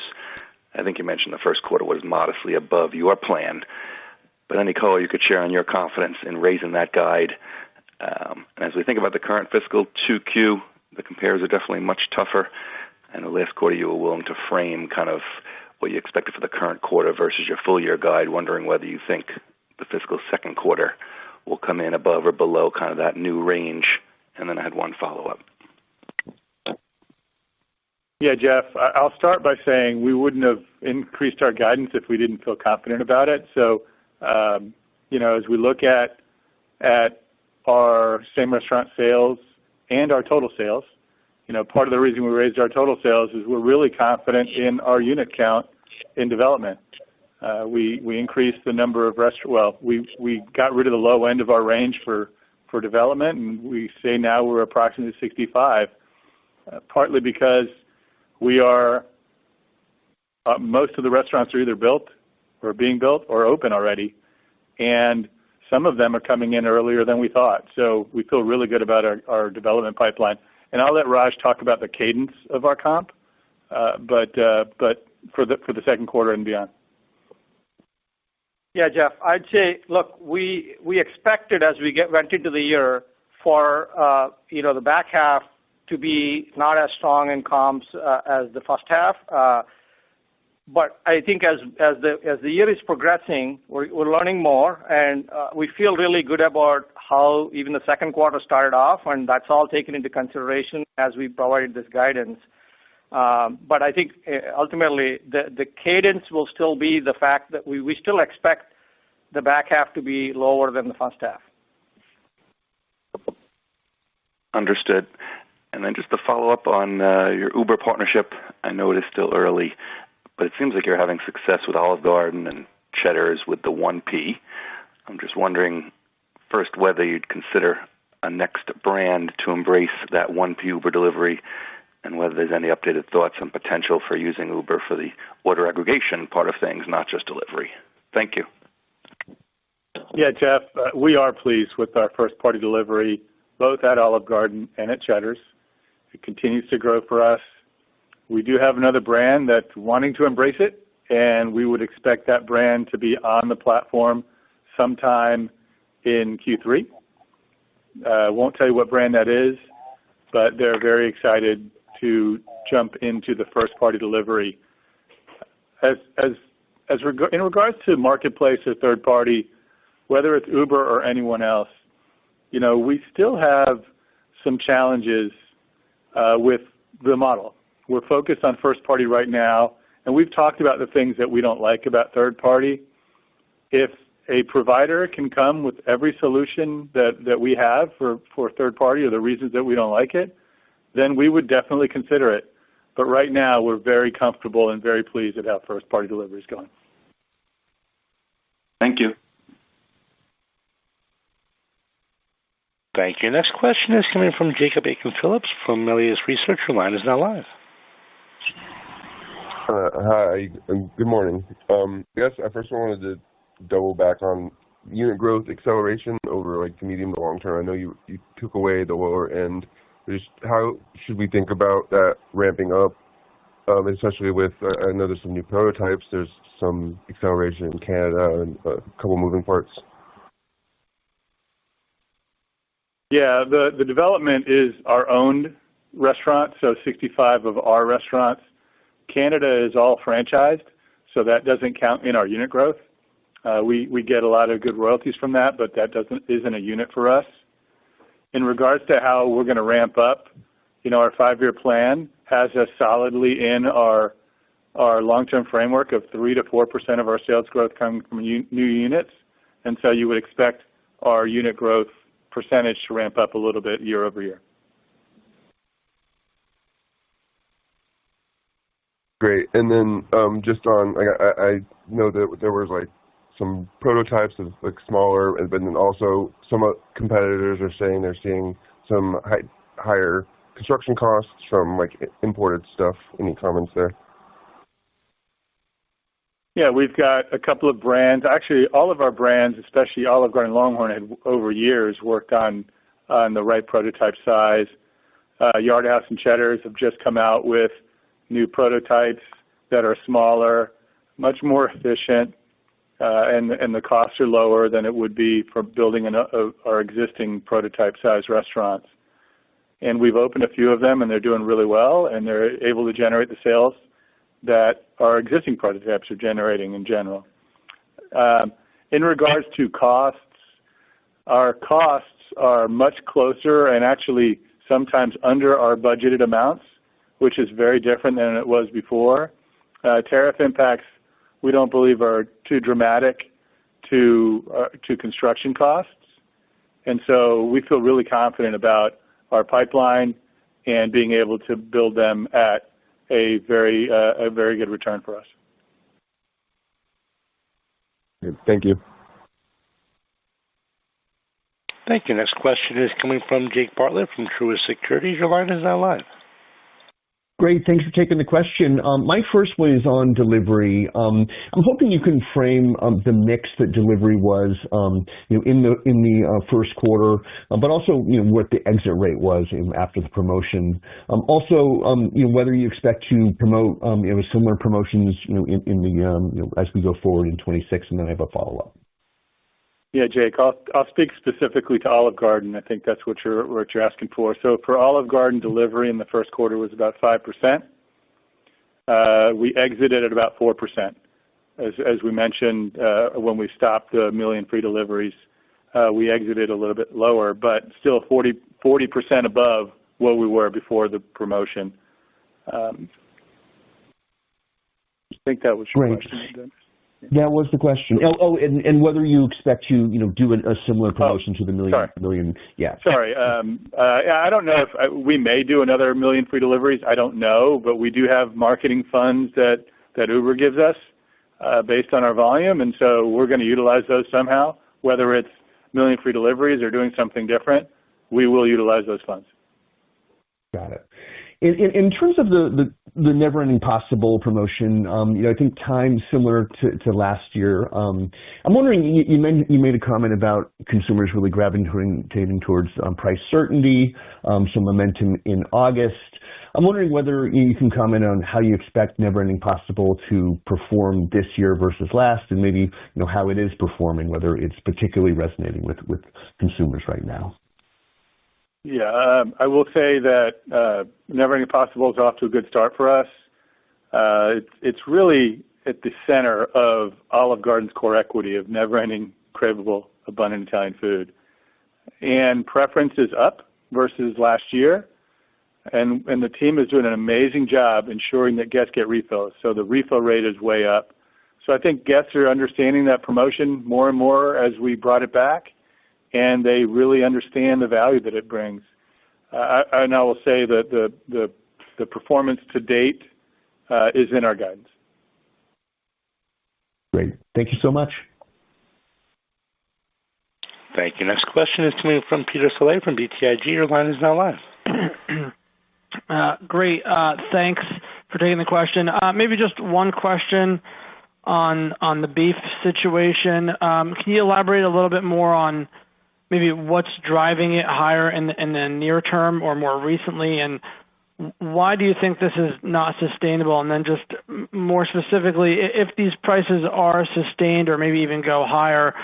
I think you mentioned the first quarter was modestly above your plan, but any color you could share on your confidence in raising that guide. And as we think about the current fiscal 2Q, the compares are definitely much tougher. And the last quarter you were willing to frame kind of what you expected for the current quarter versus your full year guide, wondering whether you think the fiscal second quarter will come in above or below kind of that new range. And then I had one follow-up. Yeah, Jeff, I'll start by saying we wouldn't have increased our guidance if we didn't feel confident about it. So, as we look at our same restaurant sales and our total sales, part of the reason we raised our total sales is we're really confident in our unit count in development. We increased the number of restaurants. Well, we got rid of the low end of our range for development, and we say now we're approximately 65, partly because we are most of the restaurants are either built or being built or open already, and some of them are coming in earlier than we thought. So we feel really good about our development pipeline. And I'll let Raj talk about the cadence of our comp, but for the second quarter and beyond. Yeah, Jeff, I'd say, look, we expected as we went into the year for the back half to be not as strong in comps as the first half. But I think as the year is progressing, we're learning more, and we feel really good about how even the second quarter started off, and that's all taken into consideration as we provided this guidance. But I think ultimately the cadence will still be the fact that we still expect the back half to be lower than the first half. Understood. And then just to follow up on your Uber partnership, I know it is still early, but it seems like you're having success with Olive Garden and Cheddar's with the 1P. I'm just wondering, first, whether you'd consider a next brand to embrace that 1P Uber delivery, and whether there's any updated thoughts on potential for using Uber for the order aggregation part of things, not just delivery. Thank you. Yeah, Jeff, we are pleased with our first-party delivery, both at Olive Garden and at Cheddar's. It continues to grow for us. We do have another brand that's wanting to embrace it, and we would expect that brand to be on the platform sometime in Q3. Won't tell you what brand that is, but they're very excited to jump into the first-party delivery. In regards to marketplace or third-party, whether it's Uber or anyone else, we still have some challenges with the model. We're focused on first party right now, and we've talked about the things that we don't like about third party. If a provider can come with every solution that we have for third party or the reasons that we don't like it, then we would definitely consider it. But right now, we're very comfortable and very pleased at how first party delivery is going. Thank you. Thank you. Next question is coming from Jacob Aiken-Phillips from Melius Research. Your line is now live. Hi, good morning. I guess I first wanted to double back on unit growth acceleration over like the medium to long term. I know you took away the lower end. Just how should we think about that ramping up, especially with, I know there's some new prototypes, there's some acceleration in Canada and a couple moving parts. Yeah, the development is our owned restaurant, so 65 of our restaurants. Canada is all franchised, so that doesn't count in our unit growth. We get a lot of good royalties from that, but that isn't a unit for us. In regards to how we're going to ramp up, our 5-year plan has us solidly in our long-term framework of 3 to 4% of our sales growth coming from new units, and so you would expect our unit growth percentage to ramp up a little bit year over year. Great. And then just on, I know that there was like some prototypes of like smaller, but then also some competitors are saying they're seeing some higher construction costs from like imported stuff. Any comments there? Yeah, we've got a couple of brands. Actually, all of our brands, especially Olive Garden and Longhorn, had over years worked on the right prototype size. Yard House and Cheddar's have just come out with new prototypes that are smaller, much more efficient, and the costs are lower than it would be for building our existing prototype size restaurants. And we've opened a few of them, and they're doing really well, and they're able to generate the sales that our existing prototypes are generating in general. In regards to costs, our costs are much closer and actually sometimes under our budgeted amounts, which is very different than it was before. Tariff impacts, we don't believe, are too dramatic to construction costs. And so we feel really confident about our pipeline and being able to build them at a very good return for us. Thank you. Thank you. Next question is coming from Jake Bartlett from Truist Securities. Your line is now live. Great. Thanks for taking the question. My first one is on delivery. I'm hoping you can frame the mix that delivery was, in the first quarter, but also, what the exit rate was after the promotion. Also, whether you expect to promote, similar promotions, in the as we go forward in 26, and then I have a follow-up. Yeah, Jake, I'll speak specifically to Olive Garden. I think that's what you're asking for. So for Olive Garden, delivery in the first quarter was about 5%. We exited at about 4%. As we mentioned, when we stopped the million free deliveries, we exited a little bit lower, but still 40% above what we were before the promotion. I think that was your question. That was the question. And whether you expect to, do a similar promotion to the million. Yeah. Sorry. I don't know if we may do another million free deliveries. I don't know, but we do have marketing funds that Uber gives us based on our volume, and so we're going to utilize those somehow. Whether it's million free deliveries or doing something different, we will utilize those funds. Got it. In terms of the Never Ending Pasta Bowl promotion, I think timed similar to last year. I'm wondering, you made a comment about consumers really gravitating towards price certainty, some momentum in August. I'm wondering whether you can comment on how you expect Never Ending Pasta Bowl to perform this year versus last, and maybe how it is performing, whether it's particularly resonating with consumers right now. Yeah, I will say that Never Ending Pasta Bowl is off to a good start for us. It's really at the center of Olive Garden's core equity of never-ending, craveable, abundant Italian food. And preference is up versus last year, and the team is doing an amazing job ensuring that guests get refills. So the refill rate is way up. So I think guests are understanding that promotion more and more as we brought it back, and they really understand the value that it brings. And I will say that the performance to date is in our guidance. Great. Thank you so much. Thank you. Next question is coming from Peter Saleh from BTIG. Your line is now live. Great. Thanks for taking the question. Maybe just one question on the beef situation. Can you elaborate a little bit more on maybe what's driving it higher in the near term or more recently, and why do you think this is not sustainable? And then just more specifically, if these prices are sustained or maybe even go higher,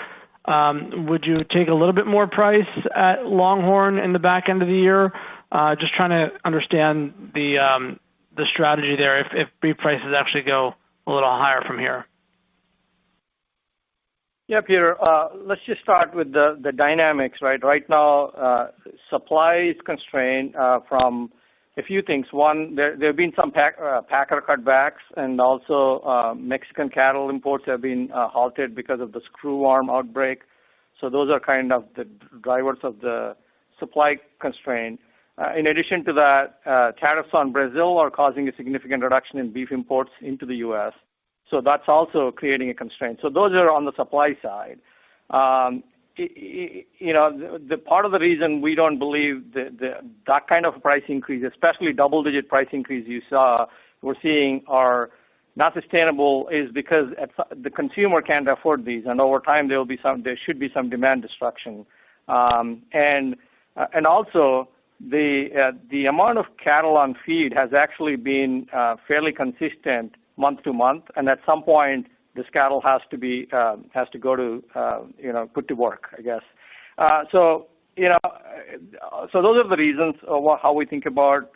would you take a little bit more price at Longhorn in the back end of the year? Just trying to understand the strategy there if beef prices actually go a little higher from here. Yeah, Peter, let's just start with the dynamics, right? Right now, supply is constrained from a few things. One, there have been some packer cutbacks, and also Mexican cattle imports have been halted because of the screwworm outbreak. So those are kind of the drivers of the supply constraint. In addition to that, tariffs on Brazil are causing a significant reduction in beef imports into the U.S. So that's also creating a constraint. So those are on the supply side. The part of the reason we don't believe that kind of price increase, especially double-digit price increase we're seeing are not sustainable, is because the consumer can't afford these, and over time there should be some demand destruction, and also the amount of cattle on feed has actually been fairly consistent month to month, and at some point this cattle has to go to put to work, I guess. So those are the reasons of how we think about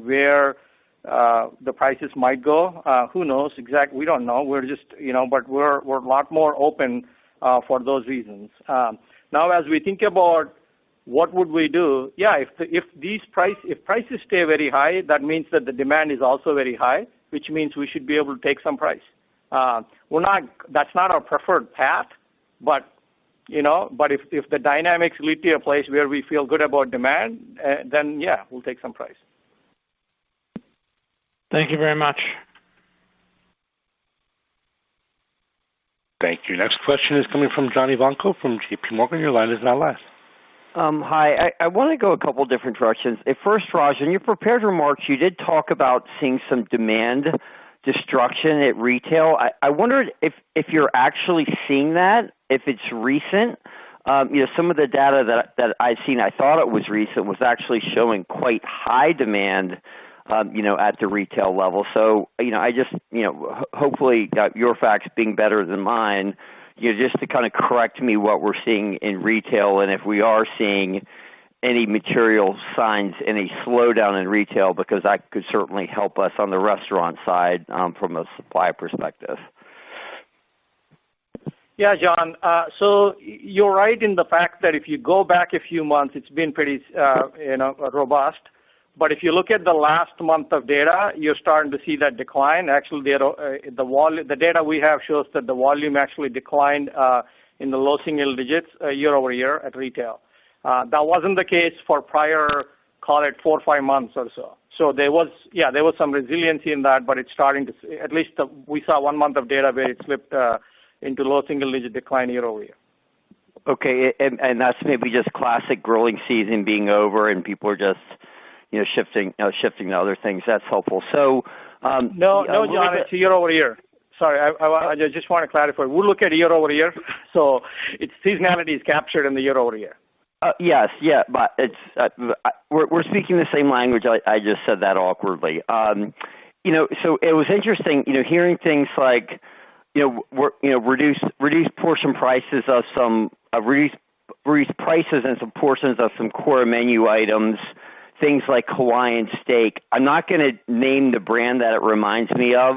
where the prices might go. Who knows exactly? We don't know. We're just but we're a lot more open for those reasons. Now, as we think about what would we do? Yeah, if prices stay very high, that means that the demand is also very high, which means we should be able to take some price. That's not our preferred path, but if the dynamics lead to a place where we feel good about demand, then yeah, we'll take some price. Thank you very much. Thank you. Next question is coming from John Ivanko from J.P. Morgan. Your line is now live. Hi. I want to go a couple different directions. At first, Raj, in your prepared remarks, you did talk about seeing some demand destruction at retail. I wondered if you're actually seeing that, if it's recent. Some of the data that I've seen, I thought it was recent, was actually showing quite high demand, at the retail level. So, I just, hopefully your facts being better than mine, just to kind of correct me what we're seeing in retail, and if we are seeing any material signs, any slowdown in retail, because that could certainly help us on the restaurant side from a supply perspective. Yeah, John. So you're right in the fact that if you go back a few months, it's been pretty, robust. But if you look at the last month of data, you're starting to see that decline. Actually, the data we have shows that the volume actually declined in the low single digits year over year at retail. That wasn't the case for prior, call it 4 or 5 months or so. So there was some resiliency in that, but it's starting to, at least we saw 1 month of data where it slipped into low single digit decline year over year. Okay, and that's maybe just classic grilling season being over and people are just shifting to other things. That's helpful. So no, John, it's year over year. Sorry, I just want to clarify. We look at year over year, so its seasonality is captured in the year over year. Yes, but it's we're speaking the same language. I just said that awkwardly. So it was interesting, hearing things like, reduced portion prices of some reduced prices and some portions of some core menu items. Things like Hawaiian steak. I'm not going to name the brand that it reminds me of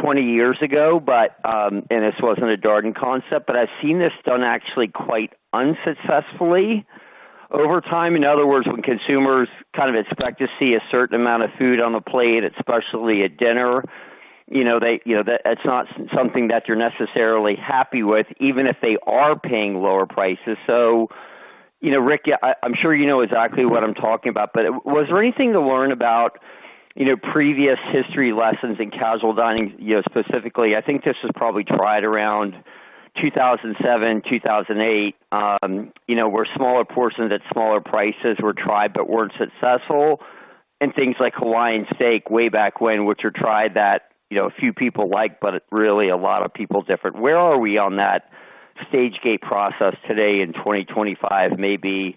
20 years ago, but and this wasn't a Darden concept, but I've seen this done actually quite unsuccessfully over time. In other words, when consumers kind of expect to see a certain amount of food on the plate, especially at dinner, that it's not something that you're necessarily happy with, even if they are paying lower prices. So, Rick, I'm sure you know exactly what I'm talking about, but was there anything to learn about, previous history lessons in casual dining, specifically? I think this was probably tried around 2007, 2008, where smaller portions at smaller prices were tried but weren't successful, and things like Hawaiian steak way back when, which are tried that, a few people like, but really a lot of people different. Where are we on that stage gate process today in 2025, maybe,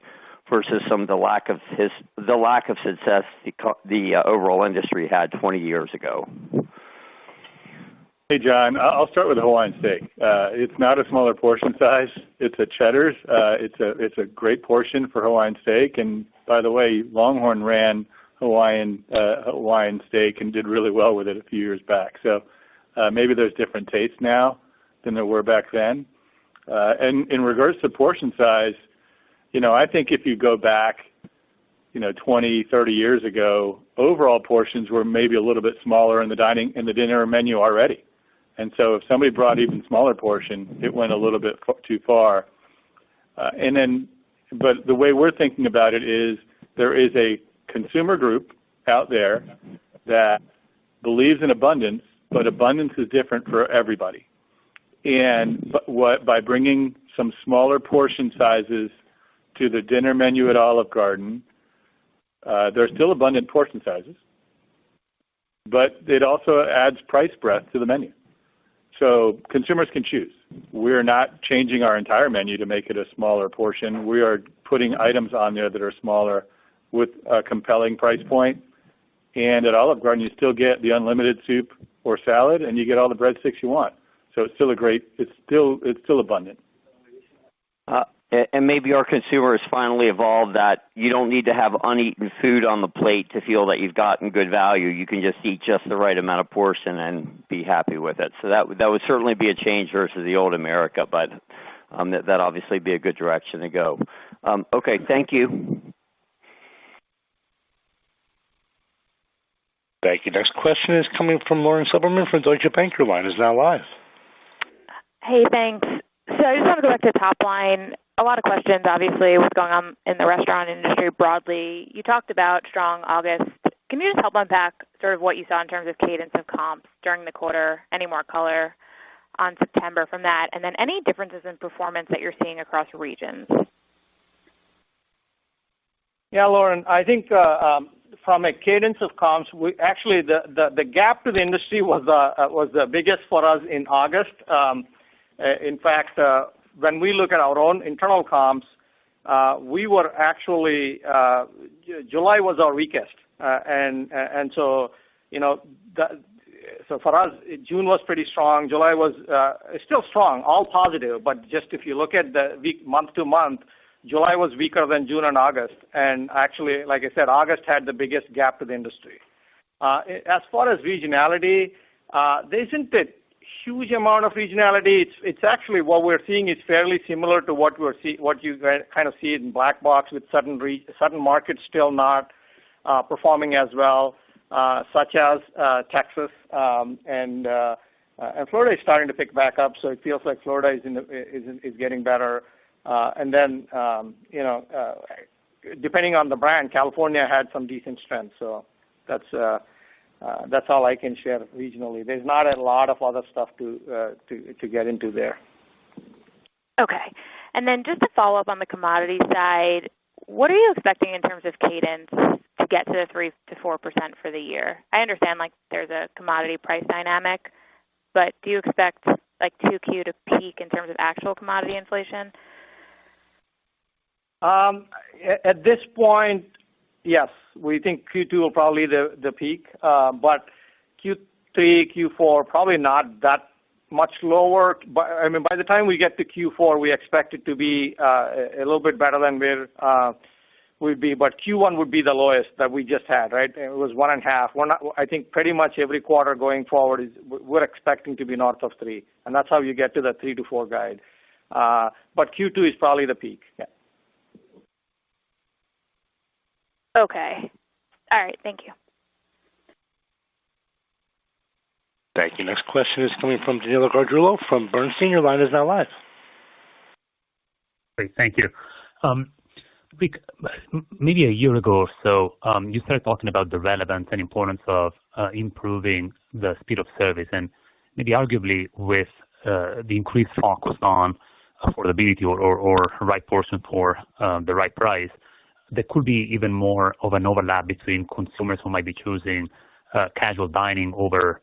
versus some of the lack of success the overall industry had 20 years ago? Hey, John, I'll start with the Hawaiian steak. It's not a smaller portion size. It's a Cheddar's. It's a great portion for Hawaiian steak. And by the way, Longhorn ran Hawaiian steak and did really well with it a few years back. So maybe there's different tastes now than there were back then. And in regards to portion size, I think if you go back, 20, 30 years ago, overall portions were maybe a little bit smaller in the dinner menu already. And so if somebody brought even smaller portion, it went a little bit too far. But the way we're thinking about it is there is a consumer group out there that believes in abundance, but abundance is different for everybody. And by bringing some smaller portion sizes to the dinner menu at Olive Garden, there's still abundant portion sizes, but it also adds price breadth to the menu. So consumers can choose. We're not changing our entire menu to make it a smaller portion. We are putting items on there that are smaller with a compelling price point. And at Olive Garden, you still get the unlimited soup or salad, and you get all the breadsticks you want. So it's still abundant. And maybe our consumers finally evolved that you don't need to have uneaten food on the plate to feel that you've gotten good value. You can just eat just the right amount of portion and be happy with it. So that would certainly be a change versus the old America, but that obviously be a good direction to go. Okay, thank you. Thank you. Next question is coming from Lauren Silberman from Deutsche Bank. Your line is now live. Hey, thanks. So I just want to go back to top line. A lot of questions, obviously, what's going on in the restaurant industry broadly. You talked about strong August. Can you just help unpack sort of what you saw in terms of cadence of comps during the quarter? Any more color on September from that? And then any differences in performance that you're seeing across regions? Yeah, Lauren, I think from a cadence of comps, the gap to the industry was the biggest for us in August. In fact, when we look at our own internal comps, we were actually July was our weakest, and so so for us, June was pretty strong. July was still strong, all positive, but just if you look at the week month to month, July was weaker than June and August, and actually, like I said, August had the biggest gap to the industry. As far as regionality, there isn't a huge amount of regionality. It's actually what we're seeing is fairly similar to what you kind of see in Black Box, with certain markets still not performing as well, such as Texas, and Florida is starting to pick back up. So it feels like Florida is getting better. And then depending on the brand, California had some decent strength. So that's all I can share regionally. There's not a lot of other stuff to get into there. Okay. And then just to follow up on the commodity side, what are you expecting in terms of cadence to get to the 3 to 4% for the year? I understand there's a commodity price dynamic, but do you expect 2Q to peak in terms of actual commodity inflation? At this point, yes, we think Q2 will probably the peak, but Q3, Q4 probably not that much lower. But I mean, by the time we get to Q4, we expect it to be a little bit better than where we'd be. But Q1 would be the lowest that we just had, right? It was 1.5. I think pretty much every quarter going forward we're expecting to be north of 3, and that's how you get to the 3 to 4 guide. But Q2 is probably the peak. Yeah. Okay. All right. Thank you. Thank you. Next question is coming from Danilo Gargiulo from Bernstein. Your line is now live. Great. Thank you. Rick, maybe a year ago or so, you started talking about the relevance and importance of improving the speed of service, and maybe arguably with the increased focus on affordability or right person for the right price, there could be even more of an overlap between consumers who might be choosing casual dining over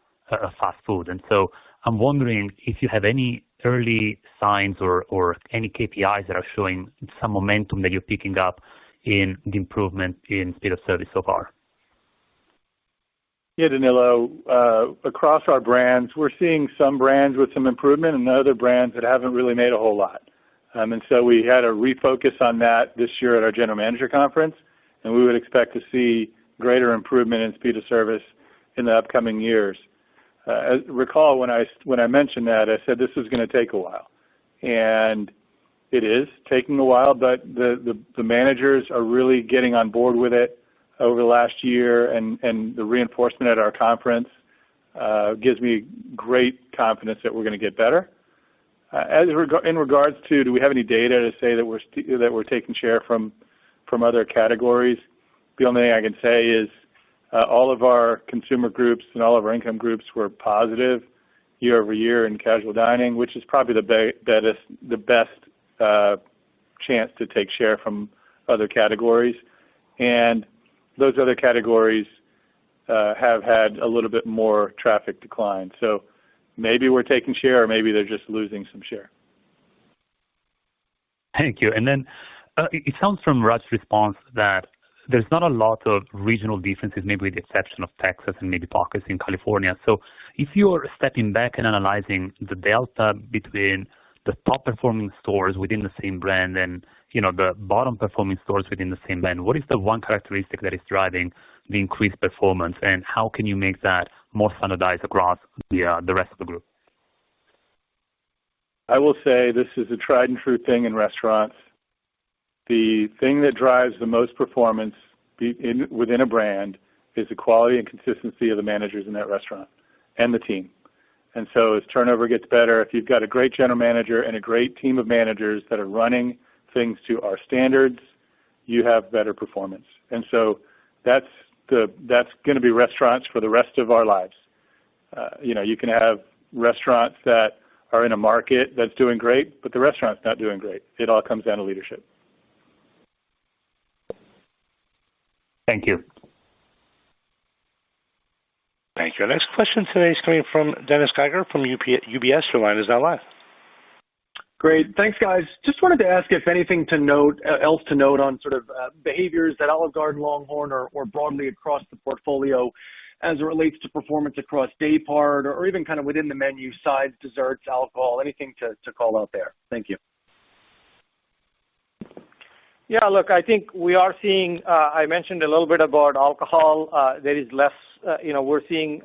fast food. And so I'm wondering if you have any early signs or any KPIs that are showing some momentum that you're picking up in the improvement in speed of service so far. Yeah, Danilo, across our brands, we're seeing some brands with some improvement and other brands that haven't really made a whole lot. And so we had a refocus on that this year at our general manager conference, and we would expect to see greater improvement in speed of service in the upcoming years. Recall when I mentioned that, I said this was going to take a while, and it is taking a while, but the managers are really getting on board with it over the last year, and the reinforcement at our conference gives me great confidence that we're going to get better. In regards to, do we have any data to say that we're taking share from other categories? The only thing I can say is all of our consumer groups and all of our income groups were positive year over year in casual dining, which is probably the best chance to take share from other categories. And those other categories have had a little bit more traffic decline. So maybe we're taking share, or maybe they're just losing some share. Thank you. And then it sounds from Raj's response that there's not a lot of regional differences, maybe with the exception of Texas and maybe pockets in California. So if you're stepping back and analyzing the delta between the top performing stores within the same brand and the bottom performing stores within the same brand, what is the one characteristic that is driving the increased performance, and how can you make that more standardized across the rest of the group? I will say this is a tried and true thing in restaurants. The thing that drives the most performance within a brand is the quality and consistency of the managers in that restaurant and the team. And so as turnover gets better, if you've got a great general manager and a great team of managers that are running things to our standards, you have better performance. And so that's going to be restaurants for the rest of our lives. You can have restaurants that are in a market that's doing great, but the restaurant's not doing great. It all comes down to leadership. Thank you. Thank you. Our next question today is coming from Dennis Geiger from UBS. Your line is now live. Great. Thanks, guys. Just wanted to ask if anything else to note on sort of behaviors at Olive Garden, LongHorn, or broadly across the portfolio as it relates to performance across day part or even kind of within the menu, sides, desserts, alcohol, anything to call out there. Thank you. Yeah, look, I think we are seeing, I mentioned a little bit about alcohol. There is less, we're seeing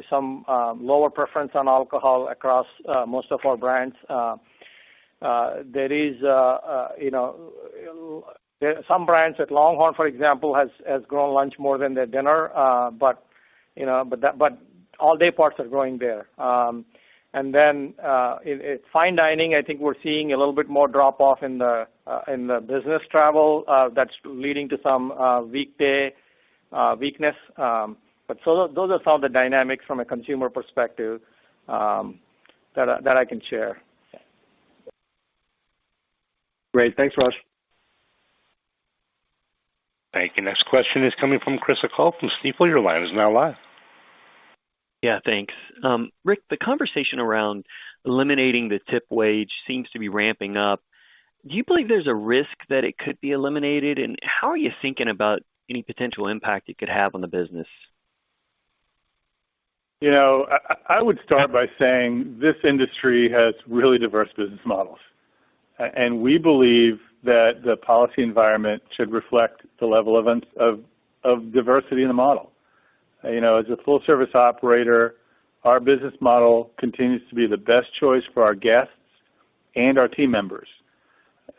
some lower preference on alcohol across most of our brands. There is, some brands at LongHorn, for example, has grown lunch more than their dinner, but all day parts are growing there. And then in fine dining, I think we're seeing a little bit more drop off in the business travel. That's leading to some weekday weakness. But so those are some of the dynamics from a consumer perspective that I can share. Great. Thanks, Raj. Thank you. Next question is coming from Chris O'Cull from Stifel. Your line is now live. Yeah, thanks. Rick, the conversation around eliminating the tip wage seems to be ramping up. Do you believe there's a risk that it could be eliminated? And how are you thinking about any potential impact it could have on the business? I would start by saying this industry has really diverse business models. And we believe that the policy environment should reflect the level of diversity in the model. As a full-service operator, our business model continues to be the best choice for our guests and our team members.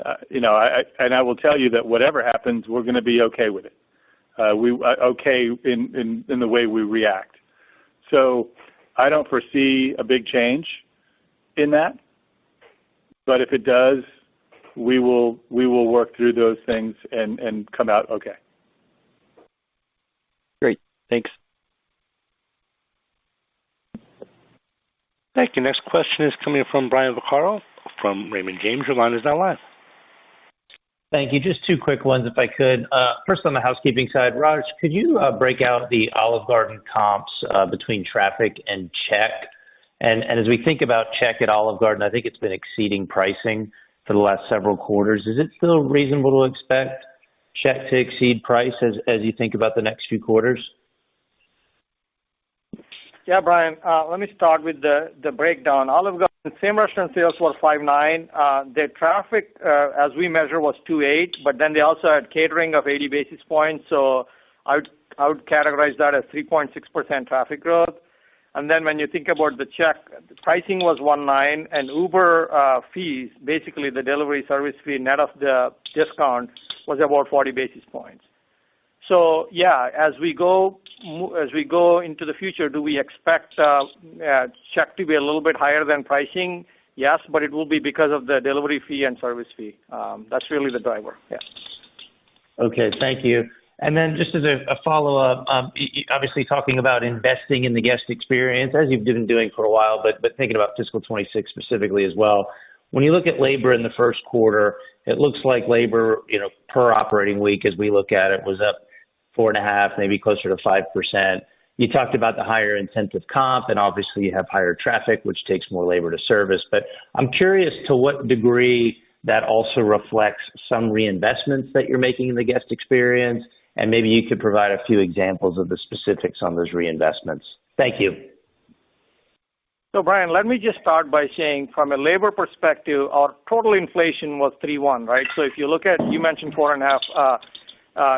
I will tell you that whatever happens, we're going to be okay with it. Okay in the way we react. So I don't foresee a big change in that, but if it does, we will work through those things and come out okay. Great. Thanks. Thank you. Next question is coming from Brian Vaccaro from Raymond James. Your line is now live. Thank you. Just two quick ones, if I could. First, on the housekeeping side, Raj, could you break out the Olive Garden comps between traffic and check? And as we think about check at Olive Garden, I think it's been exceeding pricing for the last several quarters. Is it still reasonable to expect check to exceed price as you think about the next few quarters? Yeah, Brian, let me start with the breakdown. Olive Garden same restaurant sales were 5.9. Their traffic, as we measure, was 2.8, but then they also had catering of 80 basis points. So I would categorize that as 3.6% traffic growth. And then when you think about the check, the pricing was 1.9, and Uber fees, basically the delivery service fee net of the discount, was about 40 basis points. So yeah, as we go into the future, do we expect check to be a little bit higher than pricing? Yes, but it will be because of the delivery fee and service fee. That's really the driver. Yeah. Okay, thank you. And then just as a follow-up, obviously talking about investing in the guest experience, as you've been doing for a while, but thinking about fiscal 26 specifically as well. When you look at labor in the first quarter, it looks like labor, per operating week, as we look at it, was up 4.5%, maybe closer to 5%. You talked about the higher incentive comp, and obviously you have higher traffic, which takes more labor to service. But I'm curious to what degree that also reflects some reinvestments that you're making in the guest experience, and maybe you could provide a few examples of the specifics on those reinvestments. Thank you. So, Brian, let me just start by saying from a labor perspective, our total inflation was 3.1, right? So if you look at, you mentioned 4.5%.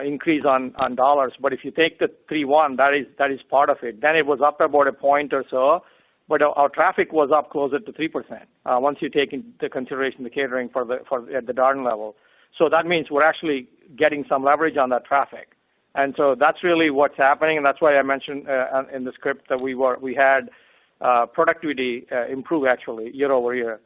Increase on dollars, but if you take the 3.1, that is part of it. Then it was up about a point or so, but our traffic was up closer to 3%. Once you take into consideration the catering at the Darden level, so that means we're actually getting some leverage on that traffic, and so that's really what's happening, and that's why I mentioned in the script that we had productivity improve actually year over year.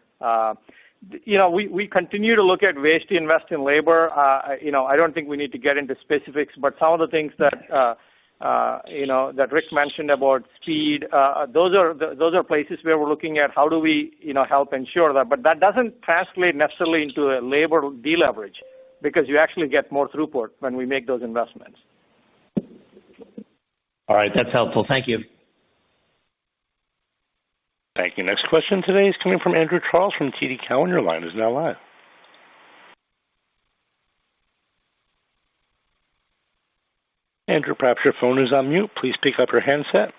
We continue to look at ways to invest in labor. I don't think we need to get into specifics, but some of the things that that Rick mentioned about speed, those are places where we're looking at how do we help ensure that. But that doesn't translate necessarily into a labor deleverage because you actually get more throughput when we make those investments. All right, that's helpful. Thank you. Thank you. Next question today is coming from Andrew Charles from TD Cowen. Your line is now live. Andrew, perhaps your phone is on mute. Please pick up your handset.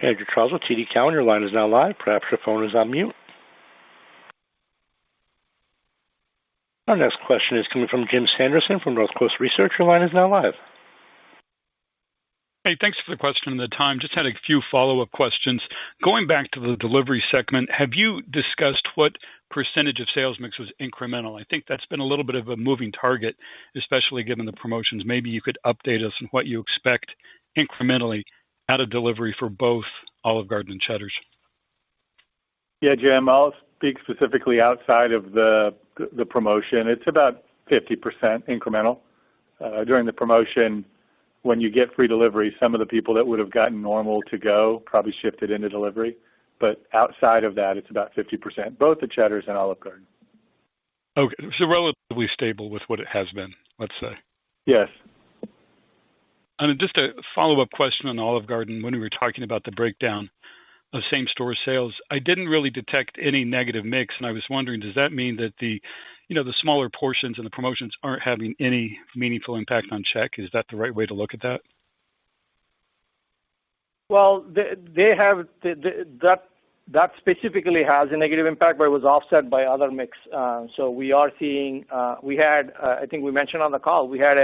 Andrew Charles with TD Cowen. Your line is now live. Perhaps your phone is on mute. Our next question is coming from Jim Sanderson from Northcoast Research. Your line is now live. Hey, thanks for the question and the time. Just had a few follow-up questions. Going back to the delivery segment, have you discussed what percentage of sales mix was incremental? I think that's been a little bit of a moving target, especially given the promotions. Maybe you could update us on what you expect incrementally out of delivery for both Olive Garden and Cheddar's. Yeah, Jim, I'll speak specifically outside of the promotion. It's about 50% incremental. During the promotion, when you get free delivery, some of the people that would have gotten normal to go probably shifted into delivery. But outside of that, it's about 50%, both at Cheddar's and Olive Garden. Okay, so relatively stable with what it has been, let's say. Yes. And just a follow-up question on Olive Garden. When we were talking about the breakdown of same-store sales, I didn't really detect any negative mix, and I was wondering, does that mean that the smaller portions and the promotions aren't having any meaningful impact on check? Is that the right way to look at that? Well, they have that specifically has a negative impact, but it was offset by other mix. So we are seeing we had I think we mentioned on the call we had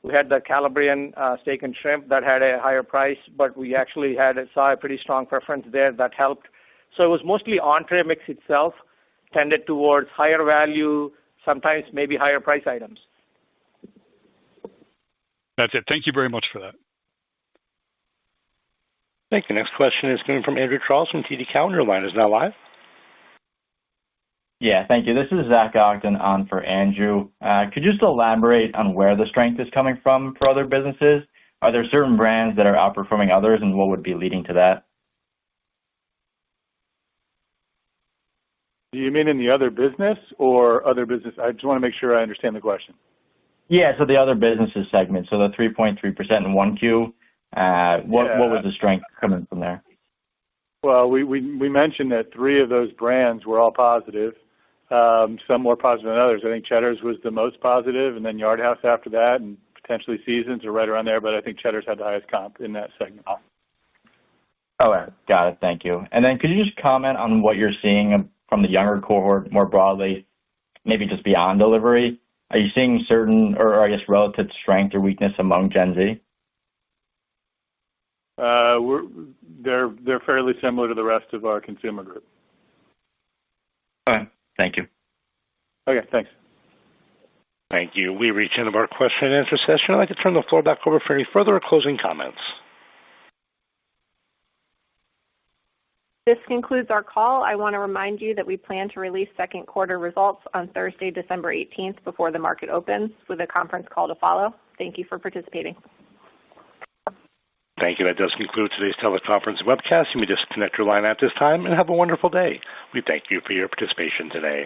the Calabrian steak and shrimp that had a higher price, but we actually saw a pretty strong preference there that helped. So it was mostly entree mix itself tended towards higher value, sometimes maybe higher price items. That's it. Thank you very much for that. Thank you. Next question is coming from Andrew Charles from TD Cowen. Your line is now live. Yeah, thank you. This is Zach Ogden on for Andrew. Could you just elaborate on where the strength is coming from for other businesses? Are there certain brands that are outperforming others, and what would be leading to that? Do you mean in the other business or other business? I just want to make sure I understand the question. Yeah, so the other businesses segment, so the 3.3% in 1Q, what was the strength coming from there? Well, we mentioned that 3 of those brands were all positive, some more positive than others. I think Cheddar's was the most positive, and then Yard House after that, and potentially Seasons are right around there, but I think Cheddar's had the highest comp in that segment. Okay, got it. Thank you. And then could you just comment on what you're seeing from the younger cohort more broadly, maybe just beyond delivery? Are you seeing certain, or I guess relative strength or weakness among Gen Z? They're fairly similar to the rest of our consumer group. Okay, thank you. Okay, thanks. Thank you. We reach the end of our question and answer session. I'd like to turn the floor back over for any further or closing comments. This concludes our call. I want to remind you that we plan to release second quarter results on Thursday, December 18th before the market opens, with a conference call to follow. Thank you for participating. Thank you. That does conclude today's teleconference webcast. You may disconnect your line at this time and have a wonderful day. We thank you for your participation today.